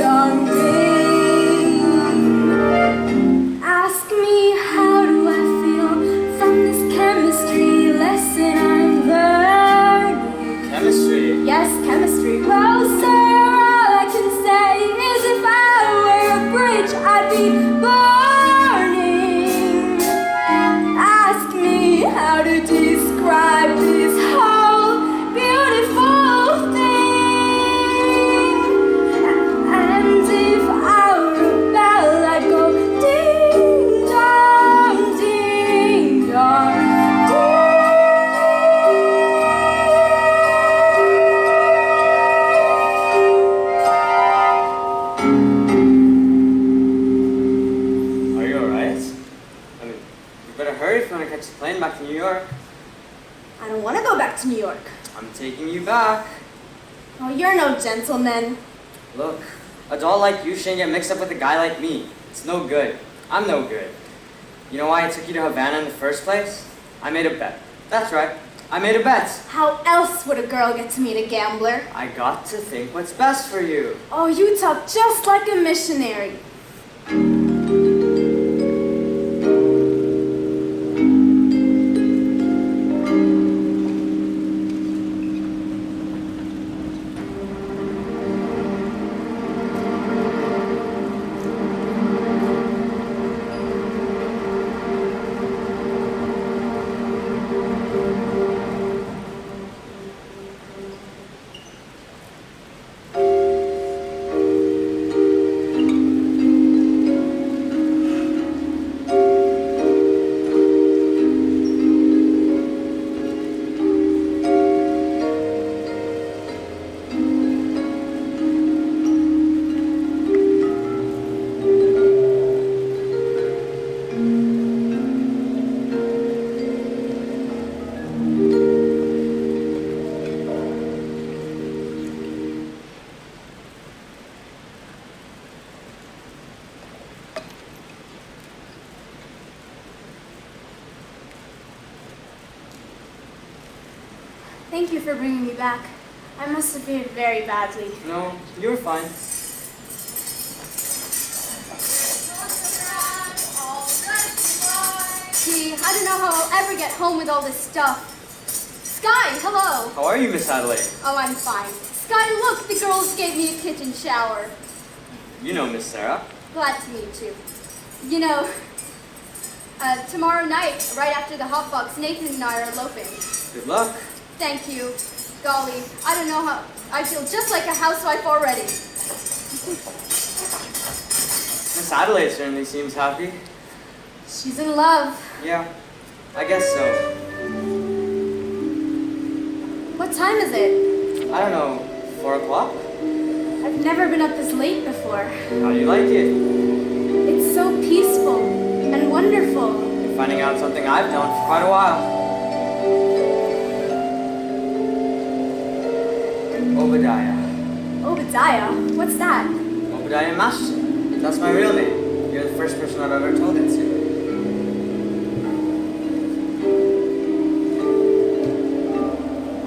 Ask me, how do I feel from this chemistry lesson I'm learning? Chemistry. Yes, chemistry. Well, sir, all I can say is if I were a bridge, I'd be burning. Ask me how to describe this whole beautiful thing. And if I were a bell, I'd go ding dong, ding dong, Are you alright? I mean, you better hurry if you want to catch the plane back to New York. I don't want to go back to New York. I'm taking you back. Oh, you're no gentleman. Look, a doll like you shouldn't get mixed up with a guy like me. It's no good. I'm no good. You know why I took you to Havana in the first place? I made a bet. That's right. I made a bet. How else would a girl get to meet a gambler? I got to think what's best for you. Oh, you talk just like a missionary. Thank you for bringing me back. I must have behaved very badly. No, you were fine. Gee, I don't know how I'll ever get home with all this stuff. Sky, hello. How are you, Miss Adelaide? Oh, I'm fine. Sky, look, the girls gave me a kitchen shower. You know Miss Sarah. Glad to meet you. You know, tomorrow night, right after the hot box, Nathan and I are eloping. Good luck. Thank you. Golly, I don't know how, I feel just like a housewife already. Miss Adelaide certainly seems happy. She's in love. Yeah, I guess so. What time is it? I don't know, 4 o'clock? I've never been up this late before. How do you like it? It's so peaceful and wonderful. You're finding out something I've known for quite a while. Obadiah. Obadiah? What's that? Obadiah Masterson. That's my real name. You're the first person I've ever told it to.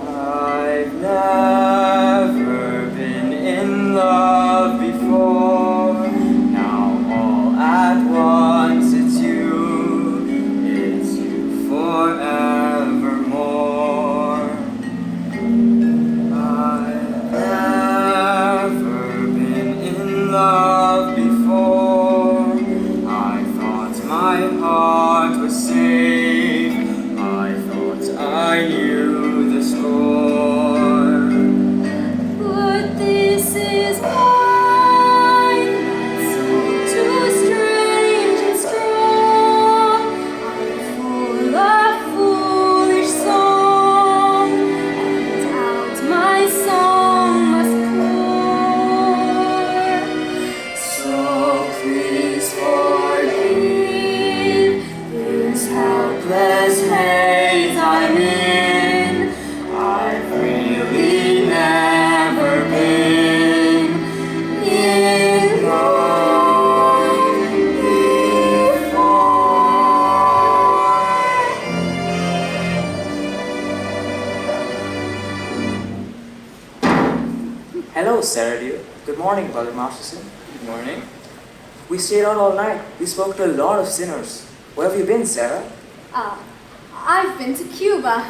I've never been in love before. Now all at once it's you forevermore. I've never been in love before. I thought my heart was safe. I thought I knew the score. But this is mine, so too strange and strong. I'm full of foolish song, and out my song must pour. So please forgive this helpless haze I'm in. I've really never been in love before. Hello, Sarah dear. Good morning, Brother Masterson. Good morning. We stayed out all night. We spoke to a lot of sinners. Where have you been, Sarah? I've been to Cuba.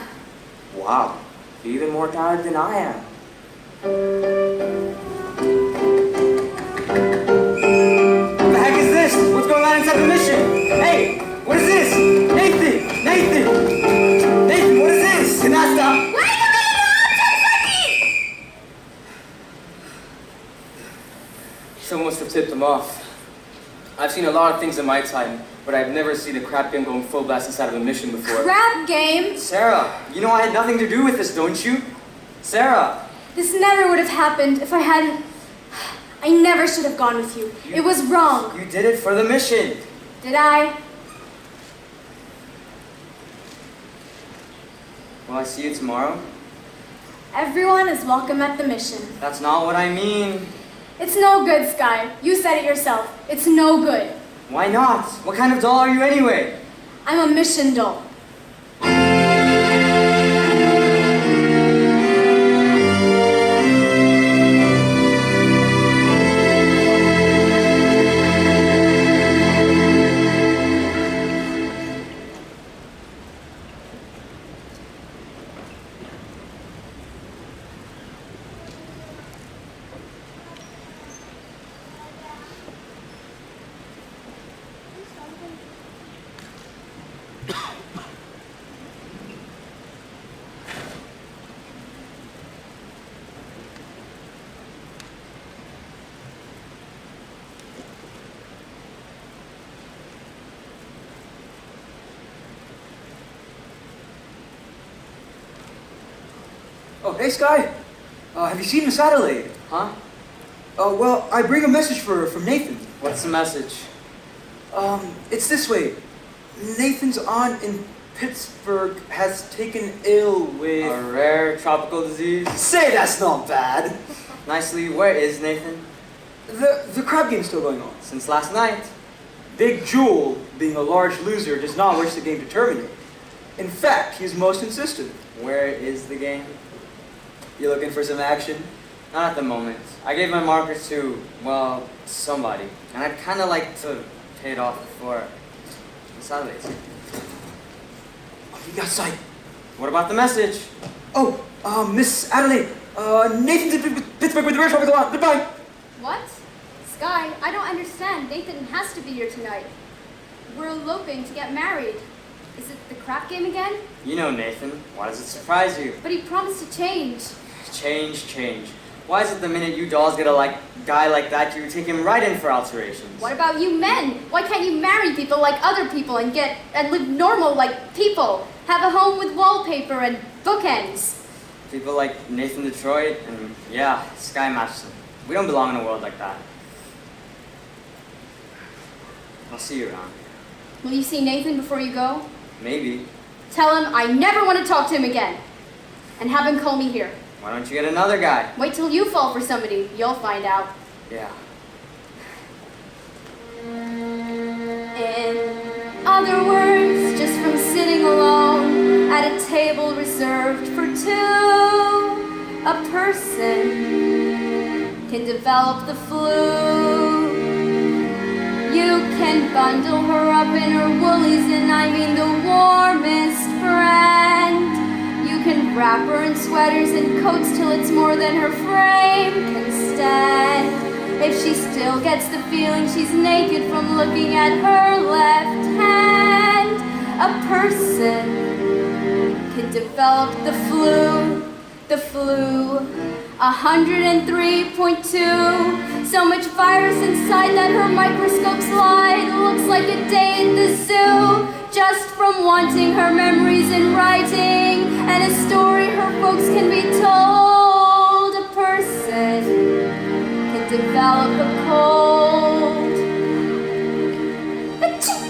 Wow, you're even more tired than I am. What the heck is this? What's going on inside the mission? Hey, what is this? Nathan! Nathan! Nathan, what is this? Can I stop? Wait a minute! Someone must have tipped him off. I've seen a lot of things in my time, but I've never seen a crap game going full blast inside of a mission before. Crap game? Sarah, you know I had nothing to do with this, don't you? Sarah! This never would have happened if I hadn't. I never should have gone with you. It was wrong. You did it for the mission. Did I? Will I see you tomorrow? Everyone is welcome at the mission. That's not what I mean. It's no good, Sky. You said it yourself. It's no good. Why not? What kind of doll are you anyway? I'm a mission doll. Oh, hey, Sky. Have you seen Miss Adelaide? Huh? Well, I bring a message from Nathan. What's the message? It's this way. Nathan's aunt in Pittsburgh has taken ill with... A rare tropical disease? Say that's not bad. Nicely, where is Nathan? The crab game's still going on. Since last night. Big Jewel, being a large loser, does not wish the game to terminate. In fact, he is most insistent. Where is the game? You looking for some action? Not at the moment. I gave my marker to, well, somebody. And I'd kind of like to pay it off before Miss Adelaide. Oh, you got sight. What about the message? Oh, Miss Adelaide, Nathan's in Pittsburgh with the rare tropical aunt. Goodbye. What? Sky, I don't understand. Nathan has to be here tonight. We're eloping to get married. Is it the crap game again? You know Nathan. Why does it surprise you? But he promised to change. Change. Why is it the minute you dolls get a guy like that, you take him right in for alterations? What about you men? Why can't you marry people like other people and live normal like people? Have a home with wallpaper and bookends. People like Nathan Detroit and, yeah, Sky Masterson. We don't belong in a world like that. I'll see you around. Will you see Nathan before you go? Maybe. Tell him I never want to talk to him again. And have him call me here. Why don't you get another guy? Wait till you fall for somebody. You'll find out. Yeah. In other words, just from sitting alone at a table reserved for two, a person can develop the flu. You can bundle her up in her woolies, and I mean the warmest brand. You can wrap her in sweaters and coats till it's more than her frame can stand. If she still gets the feeling she's naked from looking at her left hand, a person can develop the flu. 103.2. So much virus inside that her microscope slide looks like a day at the zoo. Just from wanting her memories in writing and a story her folks can be told. A person can develop a cold. Achoo!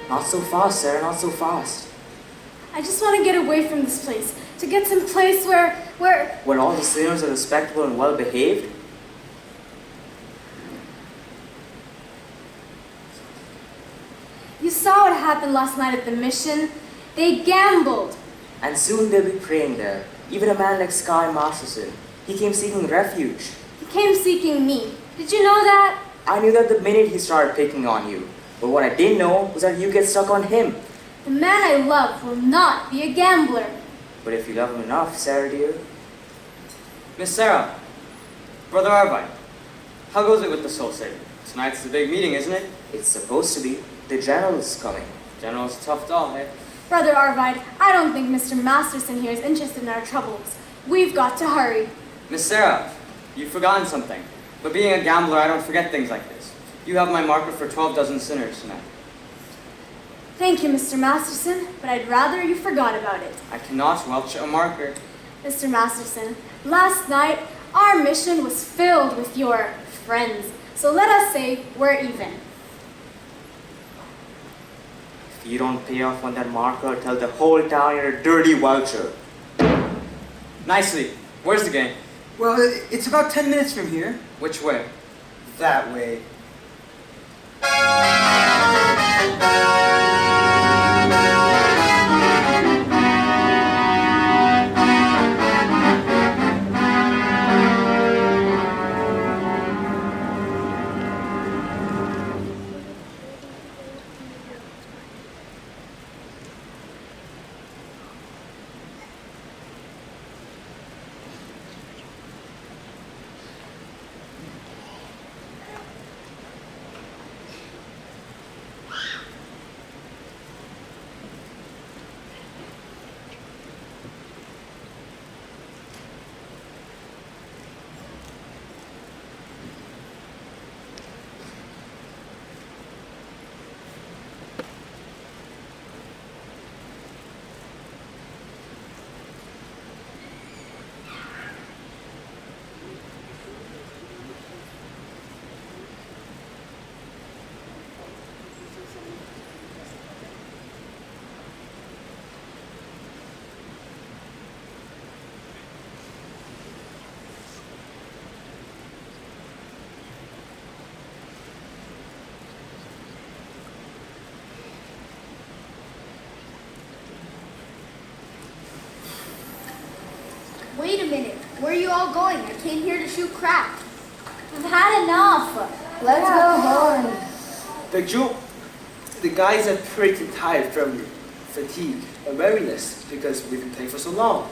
Not so fast, Sarah, not so fast. I just want to get away from this place, to get some place where... Where all the sinners are respectable and well behaved? You saw what happened last night at the mission. They gambled. And soon they'll be praying there. Even a man like Sky Masterson. He came seeking refuge. He came seeking me. Did you know that? I knew that the minute he started picking on you. But what I didn't know was that you get stuck on him. The man I love will not be a gambler. But if you love him enough, Sarah dear. Miss Sarah, Brother Arvine, how goes it with the Soul Savior? Tonight's the big meeting, isn't it? It's supposed to be. The general's coming. General's a tough doll, eh? Brother Arvide, I don't think Mr. Masterson here is interested in our troubles. We've got to hurry. Miss Sarah, you've forgotten something. But being a gambler, I don't forget things like this. You have my marker for 12 dozen sinners tonight. Thank you, Mr. Masterson, but I'd rather you forgot about it. I cannot welch a marker. Mr. Masterson, last night our mission was filled with your friends. So let us say we're even. If you don't pay off on that marker, tell the whole town you're a dirty welcher. Nicely. Where's the game? Well, it's about 10 minutes from here. Which way? That way. Where are you all going? I came here to shoot crap. We've had enough. Let's go home. Big Jewel, the guys are pretty tired from fatigue and weariness because we've been playing for so long,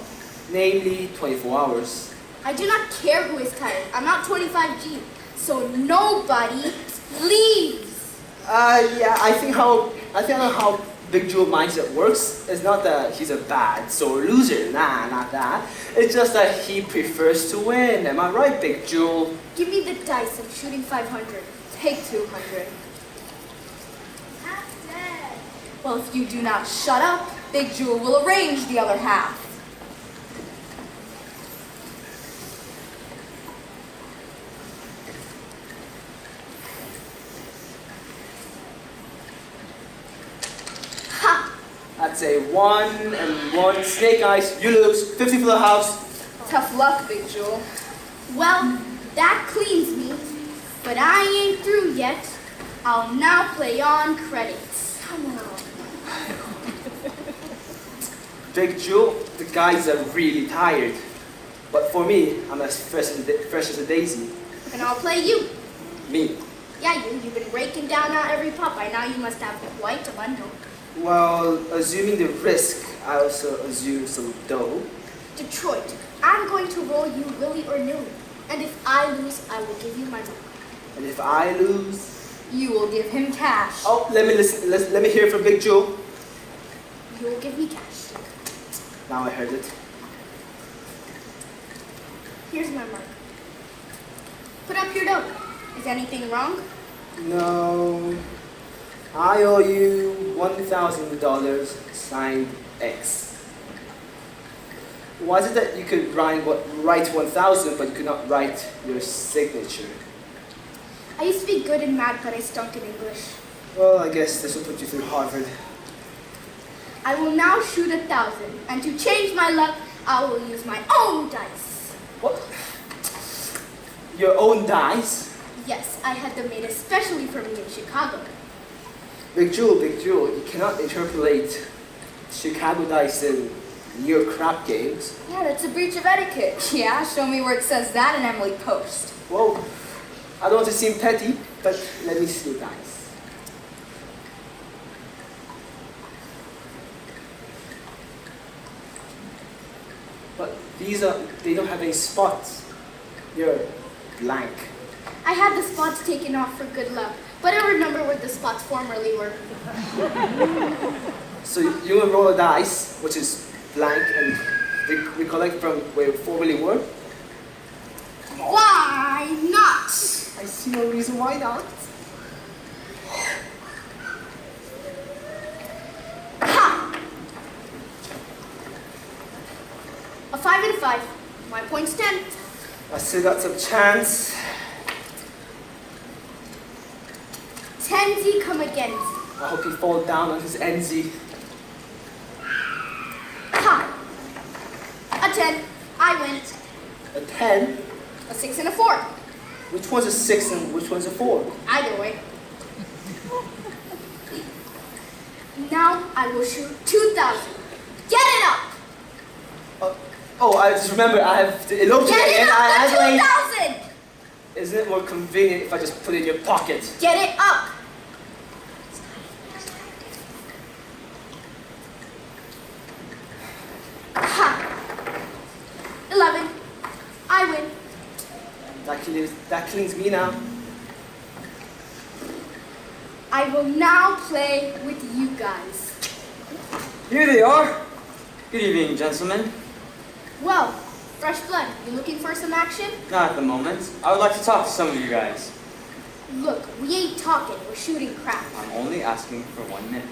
namely 24 hours. I do not care who is tired. I'm not 25G, so nobody leaves. Yeah, I think how Big Jewel mindset works is not that he's a bad sore loser. Nah, not that. It's just that he prefers to win. Am I right, Big Jewel? Give me the dice. I'm shooting 500. Take 200. Well, if you do not shut up, Big Jewel will arrange the other half. Ha! That's a 1 and 1 snake eyes. You lose. 50 for the house. Tough luck, Big Jewel. Well, that cleans me, but I ain't through yet. I'll now play on credits. Come on. Big Jewel, the guys are really tired. But for me, I'm as fresh as a daisy. And I'll play you. Me. Yeah, you've been raking down on every pup. By now you must have quite a bundle. Well, assuming the risk, I also assume some dough. Detroit, I'm going to roll you willy or nilly. And if I lose, I will give you my money. And if I lose, you will give him cash. Oh, let me hear from Big Jewel. You will give me cash. Now I heard it. Here's my mark. Put up your dough. Is anything wrong? No. I owe you $1,000 signed X. Why is it that you could write 1,000 but you could not write your signature? I used to be good in math, but I stunk in English. Well, I guess this will put you through Harvard. I will now shoot 1,000, and to change my luck, I will use my own dice. What? Your own dice? Yes, I had them made especially for me in Chicago. Big Jewel, you cannot interpolate Chicago dice in your crap games. Yeah, that's a breach of etiquette. Yeah, show me where it says that in Emily Post. Whoa, I don't want to seem petty, but let me see your dice. But they don't have any spots. They're blank. I had the spots taken off for good luck, but I remember what the spots formerly were. So you will roll a dice, which is blank, and recollect from where it formerly were? Why not? I see no reason why not. Ha! A 5 and a 5. My point's 10. I still got some chance. 10Z come again. I hope he falls down on his NZ. Ha! A 10. I win. A 10? A 6 and a 4. Which one's a 6 and which one's a 4? Either way. Now I will shoot 2,000. Get it up! Oh, I just remember I have to elope Get it up to Adelaide. 2,000! Isn't it more convenient if I just put it in your pocket? Get it up! Ha! 11. I win. That cleans me now. I will now play with you guys. Here they are. Good evening, gentlemen. Well, fresh blood, you looking for some action? Not at the moment. I would like to talk to some of you guys. Look, we ain't talking, we're shooting crap. I'm only asking for 1 minute.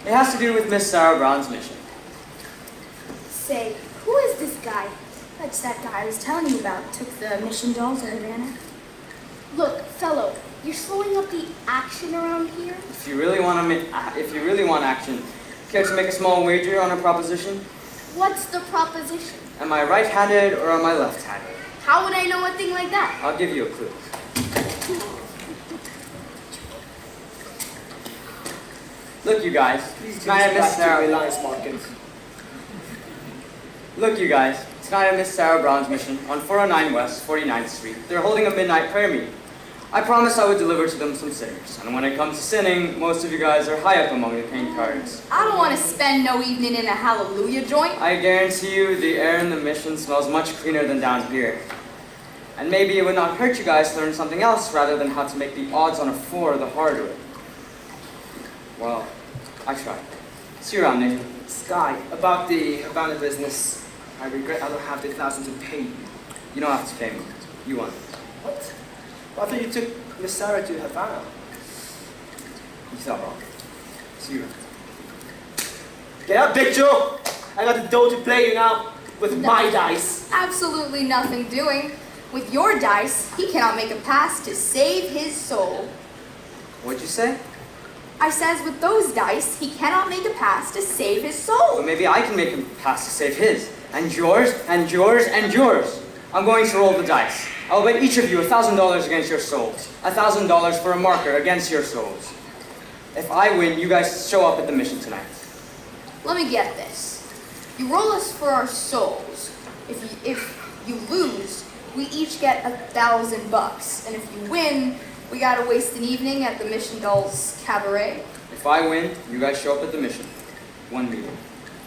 It has to do with Miss Sarah Brown's mission. Say, who is this guy? That's that guy I was telling you about. Took the mission doll to Havana. Look, fellow, you're slowing up the action around here? If you really want action, care to make a small wager on a proposition? What's the proposition? Am I right-handed or am I left-handed? How would I know a thing like that? I'll give you a clue. Look, you guys. Please Can I have Miss Sarah? Reliance Market. Look, you guys. Tonight at Miss Sarah Brown's mission on 409 West, 49th Street, they're holding a midnight prayer meeting. I promised I would deliver to them some sinners, and when it comes to sinning, most of you guys are high up among the paint cards. I don't want to spend no evening in a hallelujah joint. I guarantee you the air in the mission smells much cleaner than down here. And maybe it would not hurt you guys to learn something else rather than how to make the odds on a 4 the hard way. Well, I tried. See you around, Nathan. Sky, about the abandoned business, I regret I don't have the 1,000 to pay you. You don't have to pay me. You want it. What? I thought you took Miss Sarah to Havana. You thought wrong. See you around. Get up, Big Joe! I got the dough to play you now with my dice. Absolutely nothing doing. With your dice, he cannot make a pass to save his soul. What'd you say? I says with those dice, he cannot make a pass to save his soul. Well, maybe I can make him pass to save his. And yours, and yours, and yours. I'm going to roll the dice. I'll bet each of you $1,000 against your souls. $1,000 for a marker against your souls. If I win, you guys show up at the mission tonight. Let me get this. You roll us for our souls. If you lose, we each get $1,000. And if you win, we gotta waste an evening at the Mission Dolls Cabaret. If I win, you guys show up at the mission. One meeting.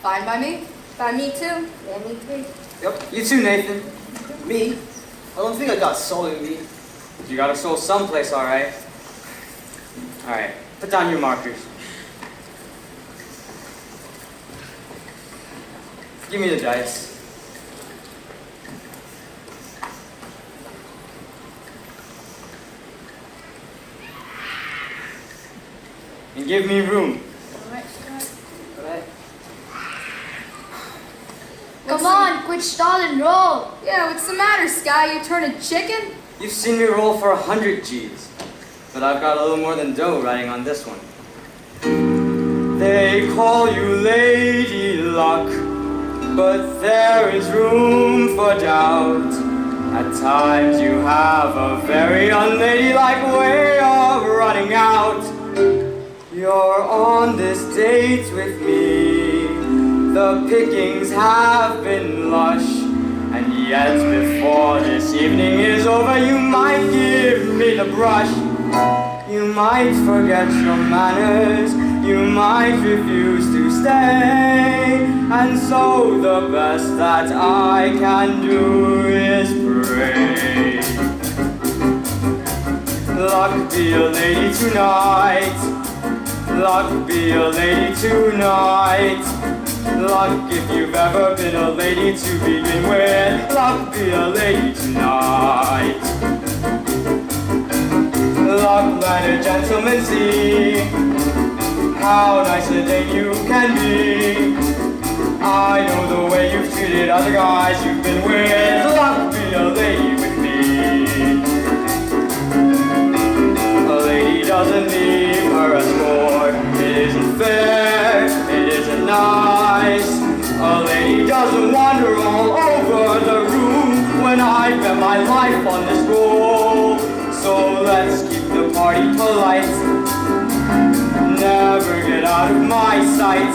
Fine by me. By me too. Yeah, me too. Yep. You too, Nathan. Me? I don't think I got soul in me. You got a soul someplace, all right. All right, put down your markers. Give me the dice. And give me room. Alright. Come on, quit stalling, roll. Yeah, what's the matter, Sky? You turn a chicken? You've seen me roll for 100 G's, but I've got a little more than dough riding on this one. They call you Lady Luck, but there is room for doubt. At times you have a very unladylike way of running out. You're on this date with me. The pickings have been lush, and yet before this evening is over, you might give me the brush. You might forget your manners, you might refuse to stay, and so the best that I can do is pray. Luck be a lady tonight. Luck be a lady tonight. Luck if you've ever been a lady to begin with. Luck be a lady tonight. Luck let a gentleman see how nice a dame you can be. I know the way you've treated other guys you've been with. Luck be a lady with me. A lady doesn't leave her escort. It isn't fair, it isn't nice. A lady doesn't wander all over the room when I bet my life on this roll. So let's keep the party polite. Never get out of my sight.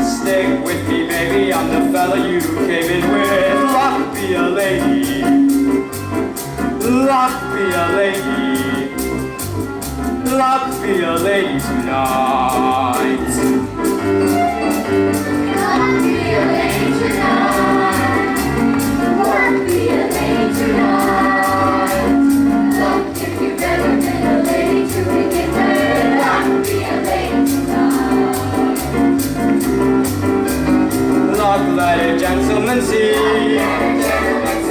Stick with me, baby, I'm the fella you came in with. Luck be a lady. Luck be a lady. Luck be a lady tonight. Luck be a lady tonight. Luck be a lady tonight. Luck if you've ever been a lady to begin with. Luck be a lady tonight. Luck let a gentleman see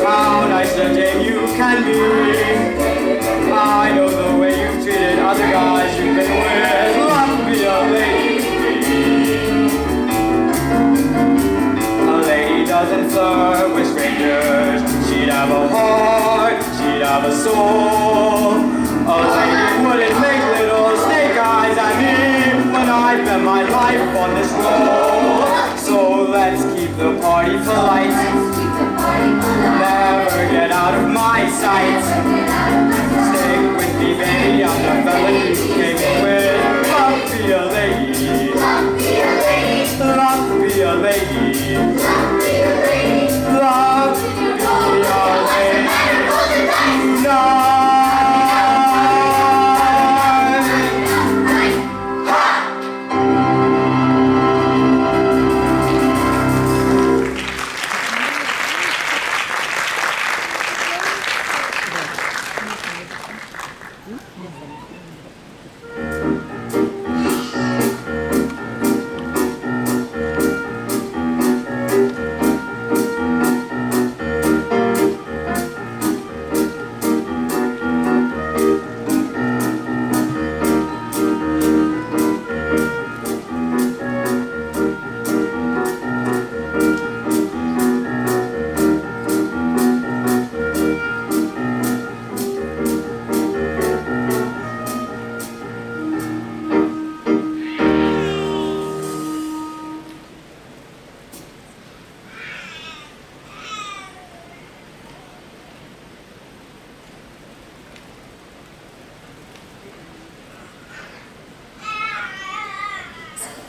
how nice a dame you can be. I know the way you've treated other guys you've been with. Luck be a lady to me. A lady doesn't flirt with strangers. She'd have a heart, she'd have a soul. A lady wouldn't make little snake eyes at me when I bet my life on this roll. So let's keep the party polite. Never get out of my sight. Stick with me, baby, I'm the fella you came in with. Luck be a lady. Luck be a lady. Luck be a lady. Luck be a lady.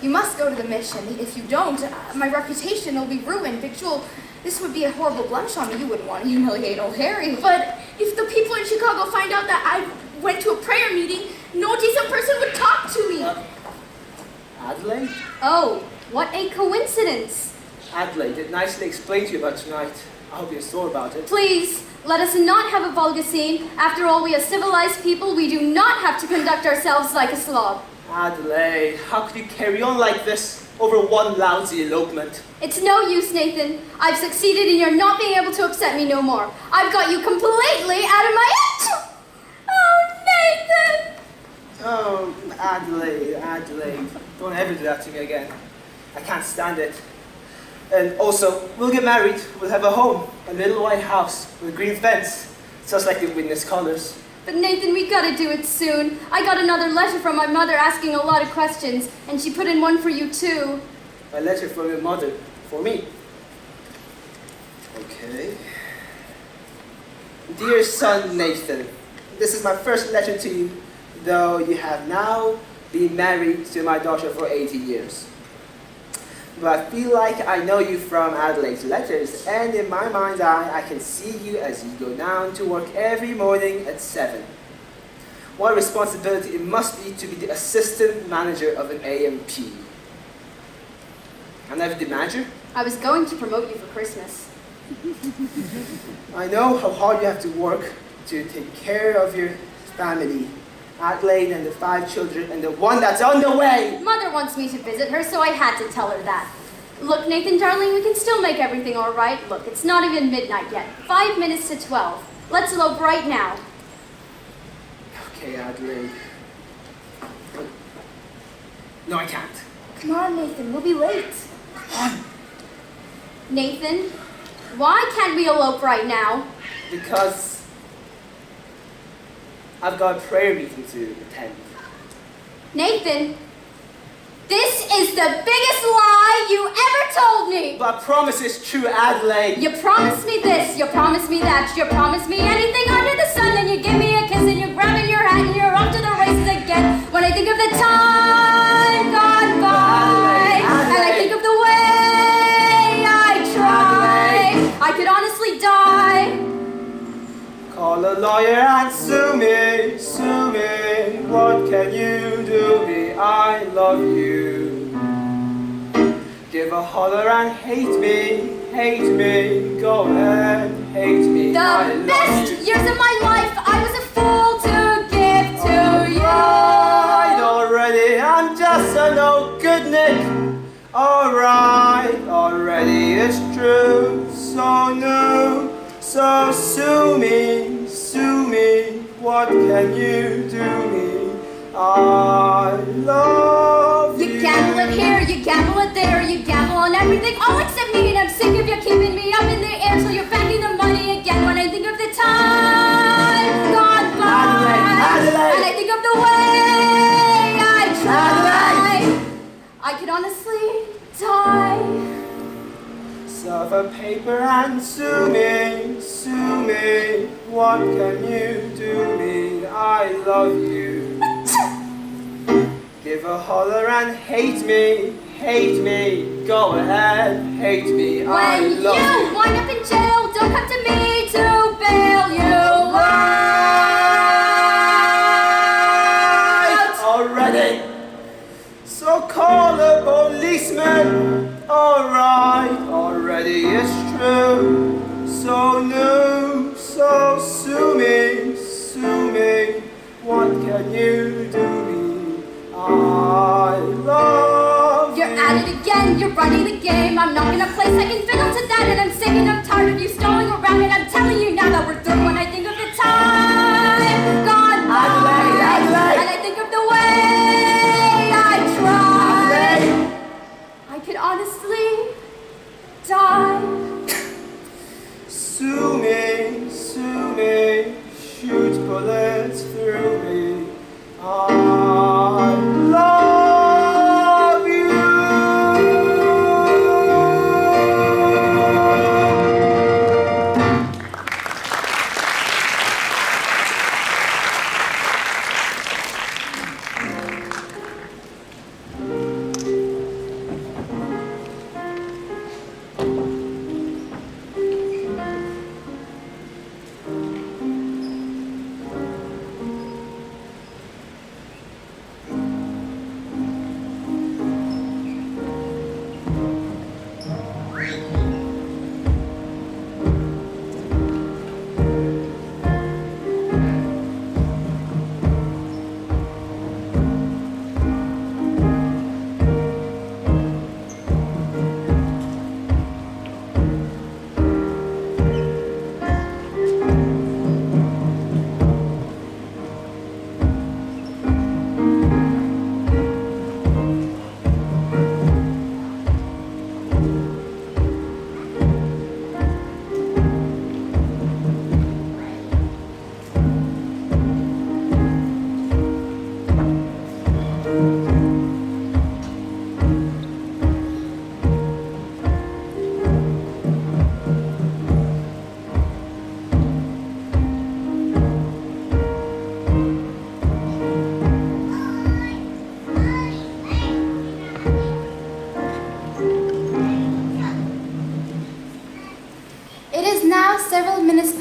You must go to the mission. If you don't, my reputation will be ruined. Big Jewel, this would be a horrible blemish on me. You wouldn't want to humiliate old Harry. But if the people in Chicago find out that I went to a prayer meeting, no decent person would talk to me. Adelaide? Oh, what a coincidence. Adelaide, it nicely explained to you about tonight. I hope you're sore about it. Please, let us not have a vulgar scene. After all, we are civilized people. We do not have to conduct ourselves like a slob. Adelaide, how could you carry on like this over one lousy elopement? It's no use, Nathan. I've succeeded in your not being able to upset me no more. I've got you completely out of my head. Oh, Nathan! Oh, Adelaide, don't ever do that to me again. I can't stand it. And also, we'll get married, we'll have a home, a little white house with a green fence, just like the witness colors. But Nathan, we gotta do it soon. I got another letter from my mother asking a lot of questions, and she put in one for you too. A letter from your mother, for me. Okay. Dear son Nathan, this is my first letter to you, though you have now been married to my daughter for 80 years. But I feel like I know you from Adelaide's letters, and in my mind's eye, I can see you as you go down to work every morning at 7. What a responsibility it must be to be the assistant manager of an A&P. I'm never the manager. I was going to promote you for Christmas. I know how hard you have to work to take care of your family. Adelaide and the 5 children and the one that's on the way. Mother wants me to visit her, so I had to tell her that. Look, Nathan, darling, we can still make everything all right. Look, it's not even midnight yet. 5 minutes to 12. Let's elope right now. Okay, Adelaide. No, I can't. Come on, Nathan, we'll be late. Come on. Nathan, why can't we elope right now? Because I've got a prayer meeting to attend. Nathan, this is the biggest lie you ever told me. But I promise it's true, Adelaide. You promised me this, you promised me that, you promised me anything under the sun, then you give me a kiss and you're grabbing your hat and you're off to the races again. When I think of the time gone by, and I think of the way I tried, I could honestly die. Call a lawyer and sue me, sue me. What can you do me? I love you. Give a holler and hate me. Go ahead, hate me. The best years of my life I was a fool to give to you. Alright, already, I'm just a no good Nick. Alright, already, it's true, so new. So sue me, what can you do me? I love you. You gamble it here, you gamble it there, you gamble on everything, all except me, and I'm sick of you keeping me up in the air till you're backing the money again. When I think of the time gone by, Adelaide. and I think of the way I tried, I could honestly die. Serve a paper and sue me, what can you do me? I love you. Give a holler and hate me, go ahead, hate me, I When love you you. wind up in jail, don't come to me to bail you out. Already, so call a policeman. Alright, already it's true. So new, so sue me. What can you do me? I love You're at it again, you're running the game. I'm not gonna play second fiddle to that, and I'm sick and I'm tired of you stalling around. And I'm telling you now that we're through. When I think of the time gone by, Adelaide. and I think of the way I tried, Adelaide. I could honestly die. Sue me, shoot bullets through me. I love you.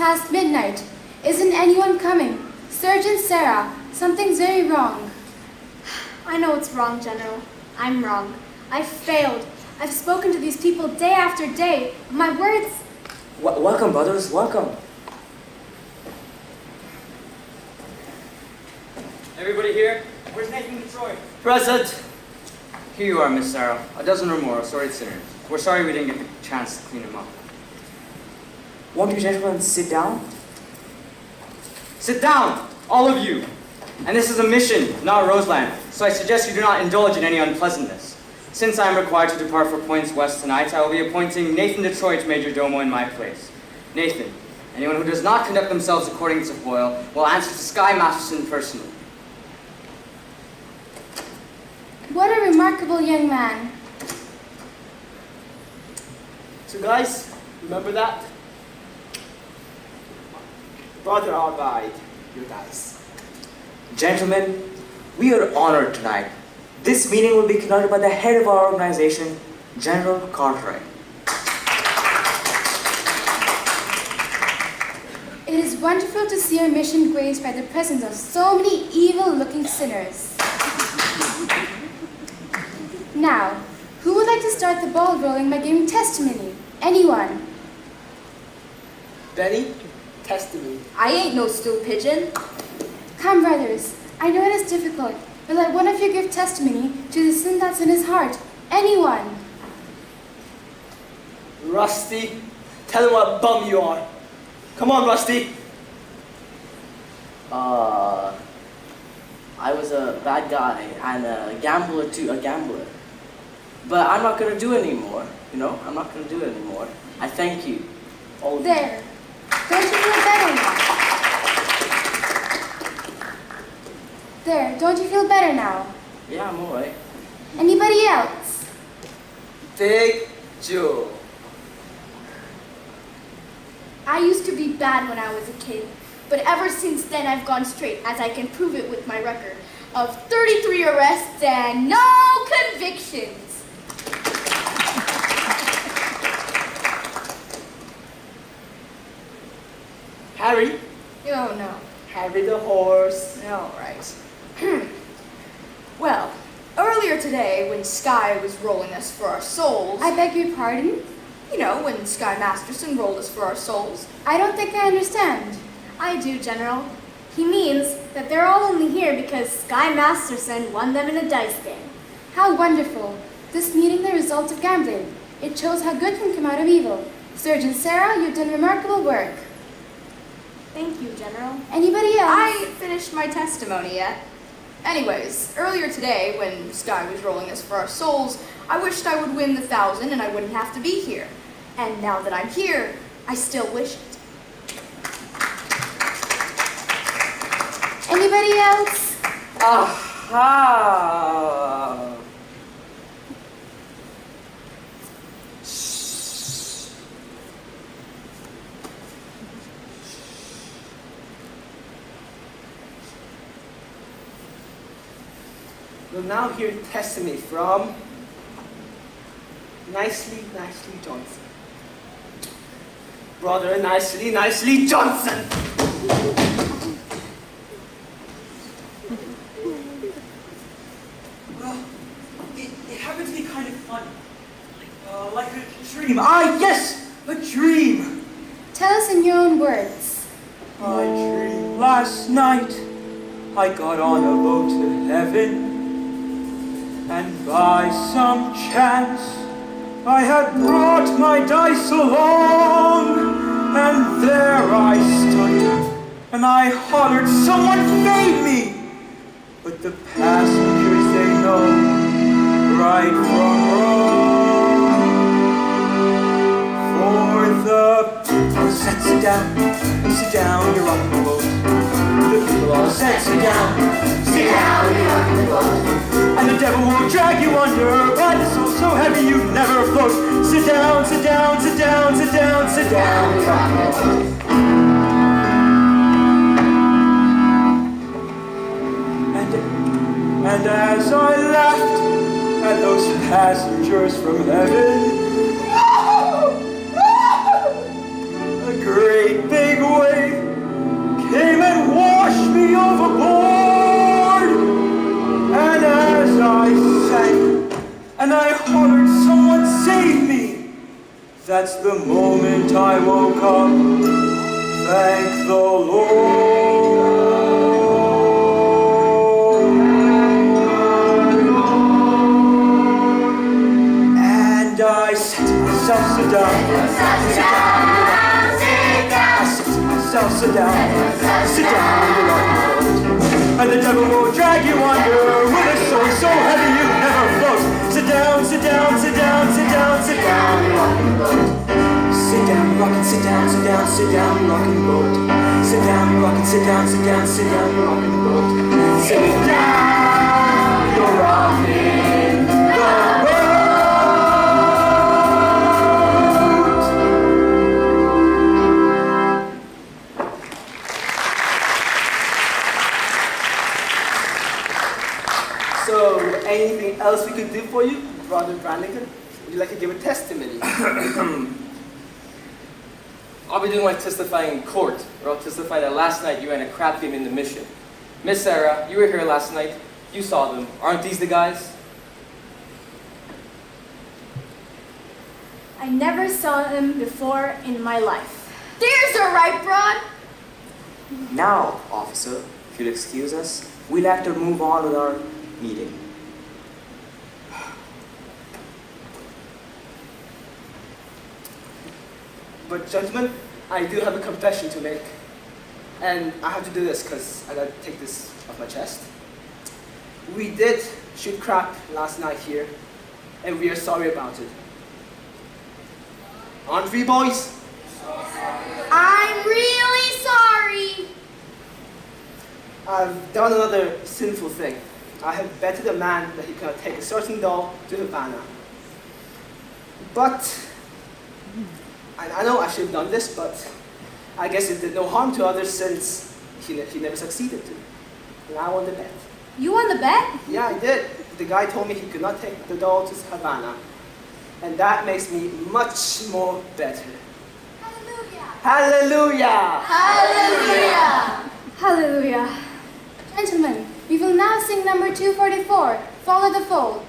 past midnight. Isn't anyone coming? Surgeon Sarah, something's very wrong. I know what's wrong, General. I'm wrong. I've failed. I've spoken to these people day after day. My words... Welcome, brothers, welcome. Everybody here? Where's Nathan Detroit? Present. Here you are, Miss Sarah. A dozen or more assorted sinners. We're sorry we didn't get the chance to clean them up. Won't you gentlemen sit down? Sit down, all of you. And this is a mission, not Roseland, so I suggest you do not indulge in any unpleasantness. Since I am required to depart for Points West tonight, I will be appointing Nathan Detroit Major Domo in my place. Nathan, anyone who does not conduct themselves according to Boyle will answer to Sky Masterson personally. What a remarkable young man. So guys, remember that? Brother Adelaide, you guys. Gentlemen, we are honored tonight. This meeting will be conducted by the head of our organization, General Cartwright. It is wonderful to see our mission graced by the presence of so many evil-looking sinners. Now, who would like to start the ball rolling by giving testimony? Anyone? Benny, testimony. I ain't no stool pigeon. Come, brothers. I know it is difficult, but let one of you give testimony to the sin that's in his heart. Anyone? Rusty, tell him what a bum you are. Come on, Rusty. I was a bad guy and a gambler too, a gambler. But I'm not gonna do it anymore, you know? I'm not gonna do it anymore. I thank you. All of you. There. Don't you feel better now? There. Don't you feel better now? Yeah, I'm alright. Anybody else? Big Joe. I used to be bad when I was a kid, but ever since then I've gone straight, as I can prove it with my record of 33 arrests and no convictions. Harry. Oh no. Harry the horse. All right. Well, earlier today when Sky was rolling us for our souls... I beg your pardon? You know, when Sky Masterson rolled us for our souls. I don't think I understand. I do, General. He means that they're all only here because Sky Masterson won them in a dice game. How wonderful. This meeting the result of gambling. It shows how good can come out of evil. Surgeon Sarah, you've done remarkable work. Thank you, General. Anybody else? I ain't finished my testimony yet. Anyways, earlier today, when Sky was rolling us for our souls, I wished I would win the 1,000 and I wouldn't have to be here. And now that I'm here, I still wish it. Anybody else? Aha! We'll now hear testimony from Nicely Johnson. Brother Nicely Johnson! Well, it happened to be kind of funny. Like a dream. Ah, yes! A dream! Tell us in your own words. I dreamed last night I got on a boat to heaven, and by some chance I had brought my dice along, and there I stood, and I hollered, someone fade me! But the passengers, they know right from wrong. For the people said, sit down, you're on the boat. The people all said, sit down, you're on the boat. And the devil will drag you under, by the soul so heavy you never float. Sit down, sit down, sit down, sit down, sit down, you're on the boat. And as I laughed at those passengers from heaven, a great big wave came and washed me overboard. And as I sank and I hollered, someone save me, that's the moment I woke up. Thank the Lord. And I said to myself, sit down, sit down, I said to myself, sit down, sit down, you're rocking boat. And the devil will drag you under with a sword so heavy you never float. Sit down, sit down, sit down, sit down, sit down, you're rocking boat. Sit down, rockin', sit down, sit down, sit down, you're rocking the boat. Sit down, rockin', sit down, sit down, sit down, you're rocking the boat. Sit down, you're rocking the boat. So, anything else we could do for you, Brother Brandington? Would you like to give a testimony? I'll be doing my testifying in court, or I'll testify that last night you ran a crap game in the mission. Miss Sarah, you were here last night. You saw them. Aren't these the guys? I never saw them before in my life. There's a right, Broad. Now, officer, if you'll excuse us, we'll have to move on with our meeting. But gentlemen, I do have a confession to make. And I have to do this because I gotta take this off my chest. We did shoot crap last night here, and we are sorry about it. Aren't we, boys? I'm really sorry. I've done another sinful thing. I have betted a man that he cannot take a certain doll to Havana. But, and I know I should have done this, but I guess it did no harm to others since he never succeeded to. And I won the bet. You won the bet? Yeah, I did. The guy told me he could not take the doll to Havana. And that makes me much more better. Hallelujah! Hallelujah! Hallelujah. Gentlemen, we will now sing number 244, Follow the Fold.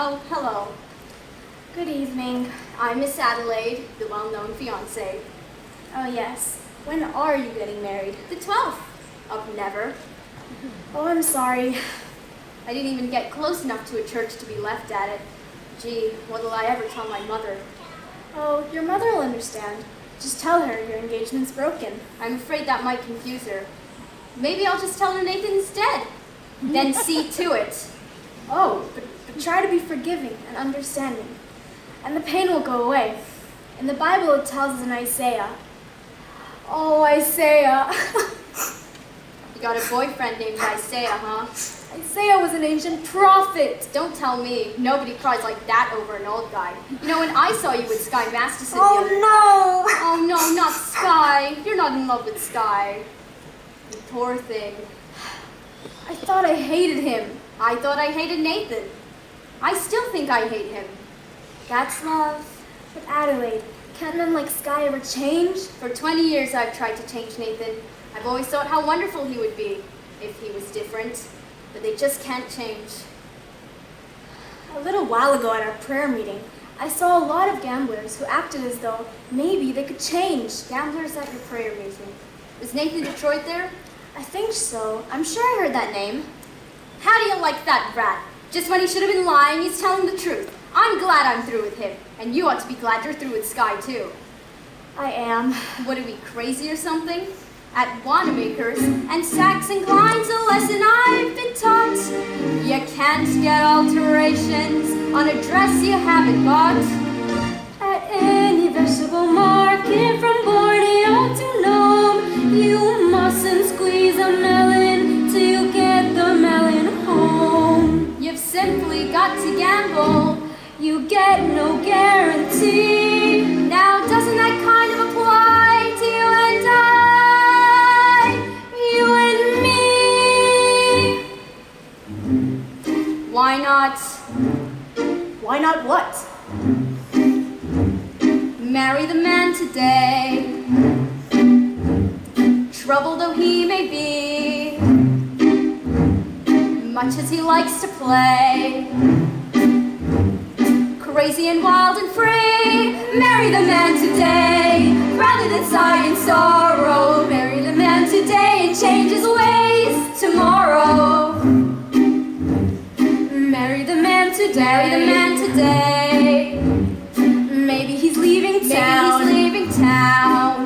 Oh, hello. Good evening. I'm Miss Adelaide, the well-known fiancée. Oh, yes. When are you getting married? The 12th. Of never. Oh, I'm sorry. I didn't even get close enough to a church to be left at it. Gee, what'll I ever tell my mother? Oh, your mother will understand. Just tell her your engagement's broken. I'm afraid that might confuse her. Maybe I'll just tell her Nathan's dead. Then see to it. Oh, but try to be forgiving and understanding, and the pain will go away. In the Bible it tells us in Isaiah. Oh, Isaiah. You got a boyfriend named Isaiah, huh? Isaiah was an ancient prophet. Don't tell me. Nobody cries like that over an old guy. You know, when I saw you with Sky Masterson the other... no! Oh, no, not Sky. You're not in love with Sky. You poor thing. I thought I hated him. I thought I hated Nathan. I still think I hate him. That's love. But Adelaide, can't men like Sky ever change? For 20 years I've tried to change Nathan. I've always thought how wonderful he would be if he was different. But they just can't change. A little while ago at our prayer meeting, I saw a lot of gamblers who acted as though maybe they could change. Gamblers at your prayer meeting. Was Nathan Detroit there? I think so. I'm sure I heard that name. How do you like that rat? Just when he should have been lying, he's telling the truth. I'm glad I'm through with him. And you ought to be glad you're through with Sky, too. I am. What, are we crazy or something? At Wanamaker's and Saks and Klein's, a lesson I've been taught. You can't get alterations on a dress you haven't bought. At any vegetable market from Borneo to Nome, you mustn't squeeze a melon till you get the melon home. You've simply got to gamble. You get no guarantee. Now doesn't that kind of apply to you and I? You and me. Why not? Why not what? Marry the man today. Trouble though he may be, much as he likes to play, crazy and wild and free. Marry the man today, rather than sigh in sorrow. Marry the man today and change his ways tomorrow. Marry the man today. Marry the man today. Maybe he's leaving town. Maybe he's leaving town.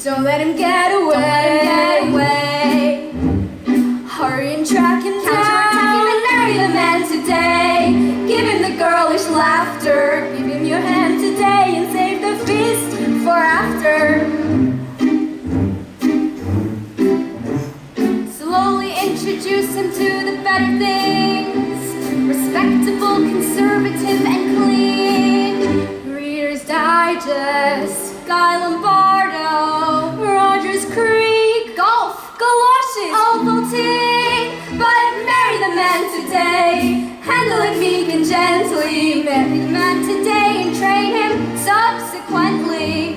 Don't let him get away. Don't let him get away. Hurry and track him Counterattack him down. and marry the man today. Give him the girlish laughter. Give him your hand today and save the feast For after. Slowly introduce him to the better things. Respectable, conservative, and clean. Reader's Digest, Guy Lombardo, Rogers Creek, golf, galoshes, Ovaltine. But marry the man today. Handle it meek and gently. Marry the man today and train him subsequently.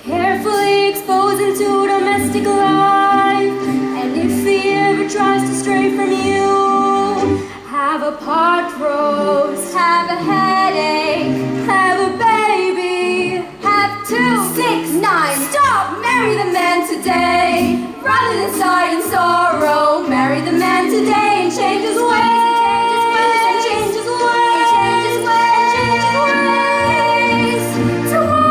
carefully expose him to domestic life. And if he ever tries to stray from you, have a pot roast, Have a headache. have a baby. Have 2, 6, 9. Stop! Marry the man today. Rather than sigh in sorrow. Marry the man today and change his ways. And change his ways. And change his ways. And change his ways. Tomorrow.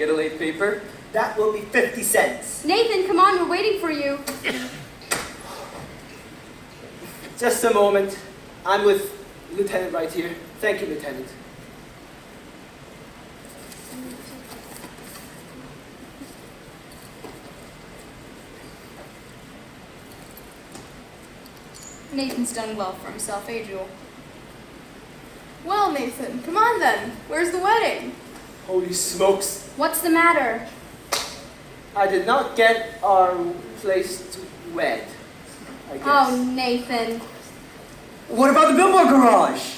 Adelaide paper? That will be 50 cents. Nathan, come on, we're waiting for you. Just a moment. I'm with Lieutenant right here. Thank you, Lieutenant. Nathan's done well for himself, eh, Jewel? Well, Nathan, come on then. Where's the wedding? Holy smokes. What's the matter? I did not get our place to wed, I guess. Oh, Nathan. What about the billboard garage?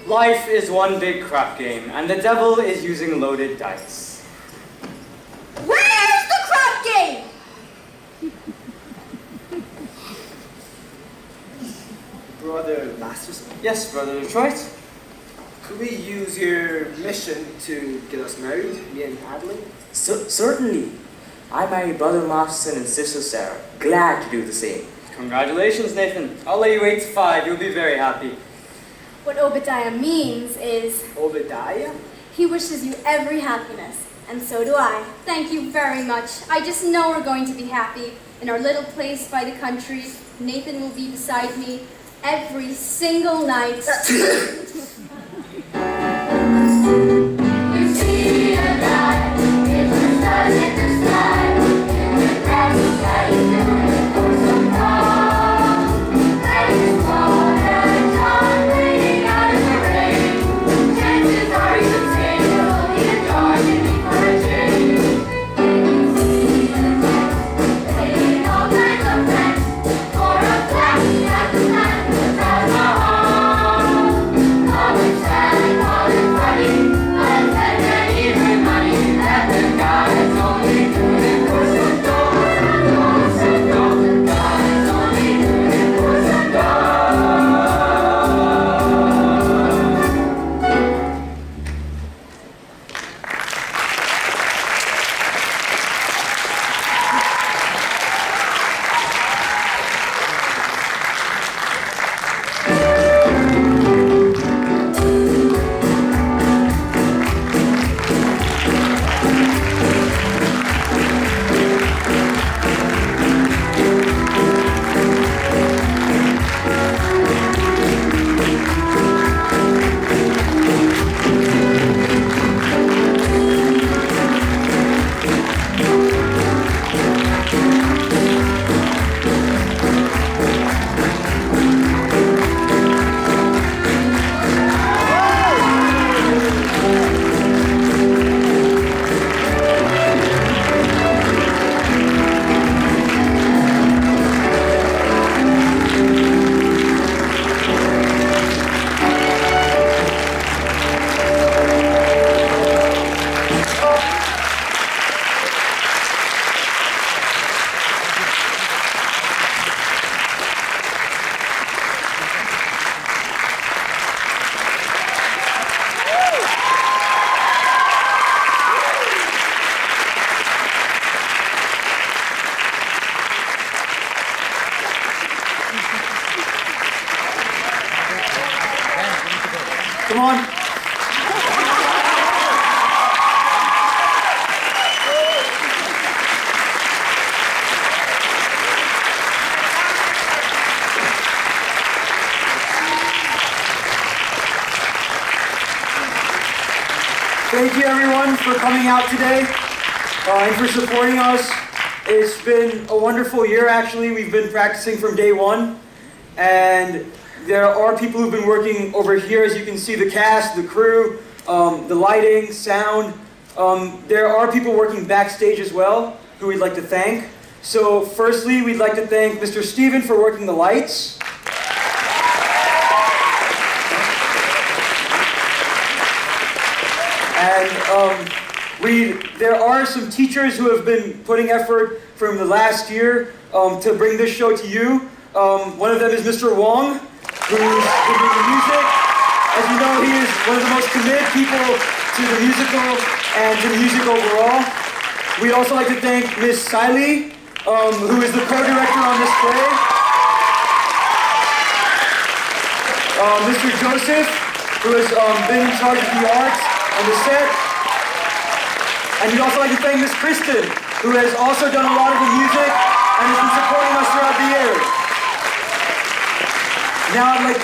Life is one big crap game, and the devil is using loaded dice. Where's the crap game? Brother Masterson, Yes, Brother Detroit? could we use your mission to get us married, me and Adelaide? Certainly. I marry Brother Masterson and Sister Sarah. Glad to do the same. Congratulations, Nathan. I'll let you wait till 5. You'll be very happy. What Obadiah means is Obadiah? he wishes you every happiness, and so do I. Thank you very much. I just know we're going to be happy. In our little place by the country, Nathan will be beside me every single night. You see a light, it's the stars in the sky, in the grass that is doing it for some time. Like a small and John waiting out in the rain. Chances are he's a saint, he'll need a dog and me for a change. And you see a light, playing all kinds of pranks, for a flash at the time, that's my heart. Call it sad, call it funny, but then even money that the guy is only doing it for some dough, some dough. The guy is only doing it for some dough. Come on. Thank you everyone for coming out today and for supporting us. It's been a wonderful year actually. We've been practicing from day one, and there are people who've been working over here, as you can see, the cast, the crew, the lighting, sound. There are people working backstage as well who we'd like to thank. So firstly, we'd like to thank Mr. Steven for working the lights. And there are some teachers who have been putting effort from the last year. to bring this show to you. One of them is Mr. Wong, who's doing the music. As you know, he is one of the most committed people to the musical and to music overall. We'd also like to thank Miss Siley, who is the co-director on this play. Mr. Joseph, who has been in charge of the arts on the set. And we'd also like to thank Miss Kristen, who has also done a lot of the music and has been supporting us throughout the year. Now I'd like,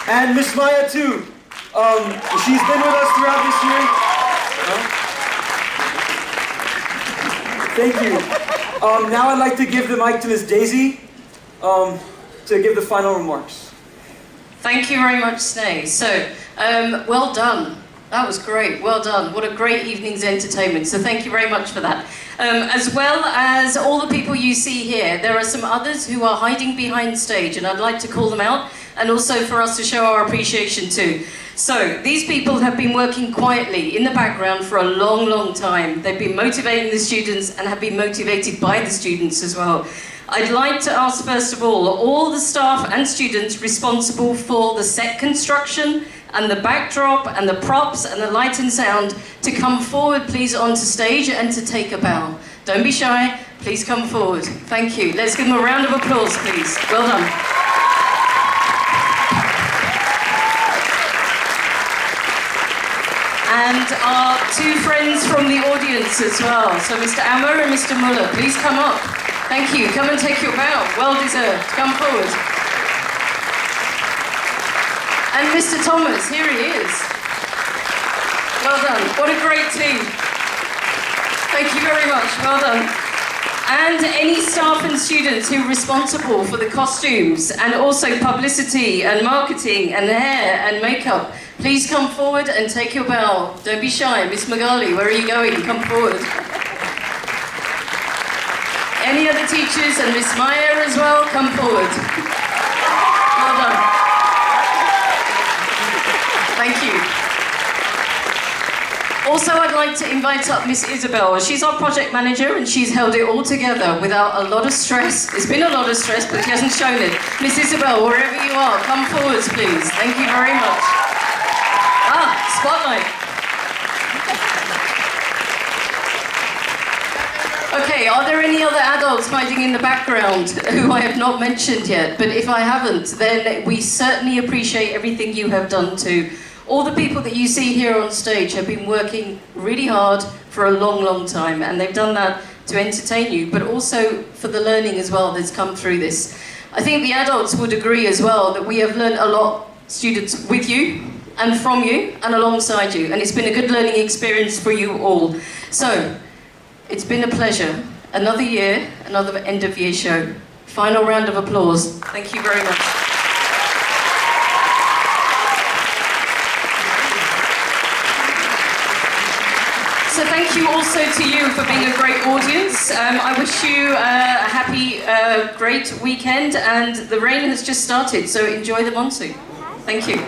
and Miss Maya too. She's been with us throughout this year. Thank you. Now I'd like to give the mic to Miss Daisy to give the final remarks. Thank you very much, Sneh. So, well done. That was great. Well done. What a great evening's entertainment. So thank you very much for that. As well as all the people you see here, there are some others who are hiding behind stage, and I'd like to call them out, and also for us to show our appreciation too. So these people have been working quietly in the background for a long, long time. They've been motivating the students and have been motivated by the students as well. I'd like to ask, first of all the staff and students responsible for the set construction and the backdrop and the props and the light and sound to come forward, please, onto stage and to take a bow. Don't be shy, please come forward. Thank you. Let's give them a round of applause, please. Well done. And our two friends from the audience as well. So Mr. Ammer and Mr. Muller, please come up. Thank you. Come and take your bow. Well deserved. Come forward. And Mr. Thomas, here he is. Well done. What a great team. Thank you very much. Well done. And any staff and students who are responsible for the costumes and also publicity and marketing and hair and makeup, please come forward and take your bow. Don't be shy. Miss Magali, where are you going? Come forward. Any other teachers and Miss Meyer as well, come forward. Well done. Thank you. Also, I'd like to invite up Miss Isabel. She's our project manager and she's held it all together without a lot of stress. It's been a lot of stress, but she hasn't shown it. Miss Isabel, wherever you are, come forwards, please. Thank you very much. Spotlight. Okay, are there any other adults hiding in the background who I have not mentioned yet? But if I haven't, then we certainly appreciate everything you have done too. All the people that you see here on stage have been working really hard for a long, long time, and they've done that to entertain you, but also for the learning as well that's come through this. I think the adults would agree as well that we have learned a lot, students, with you and from you and alongside you, and it's been a good learning experience for you all. So, it's been a pleasure. Another year, another end of year show. Final round of applause. Thank you very much. So thank you also to you for being a great audience. I wish you a happy, great weekend, and the rain has just started, so enjoy the monsoon. Thank you.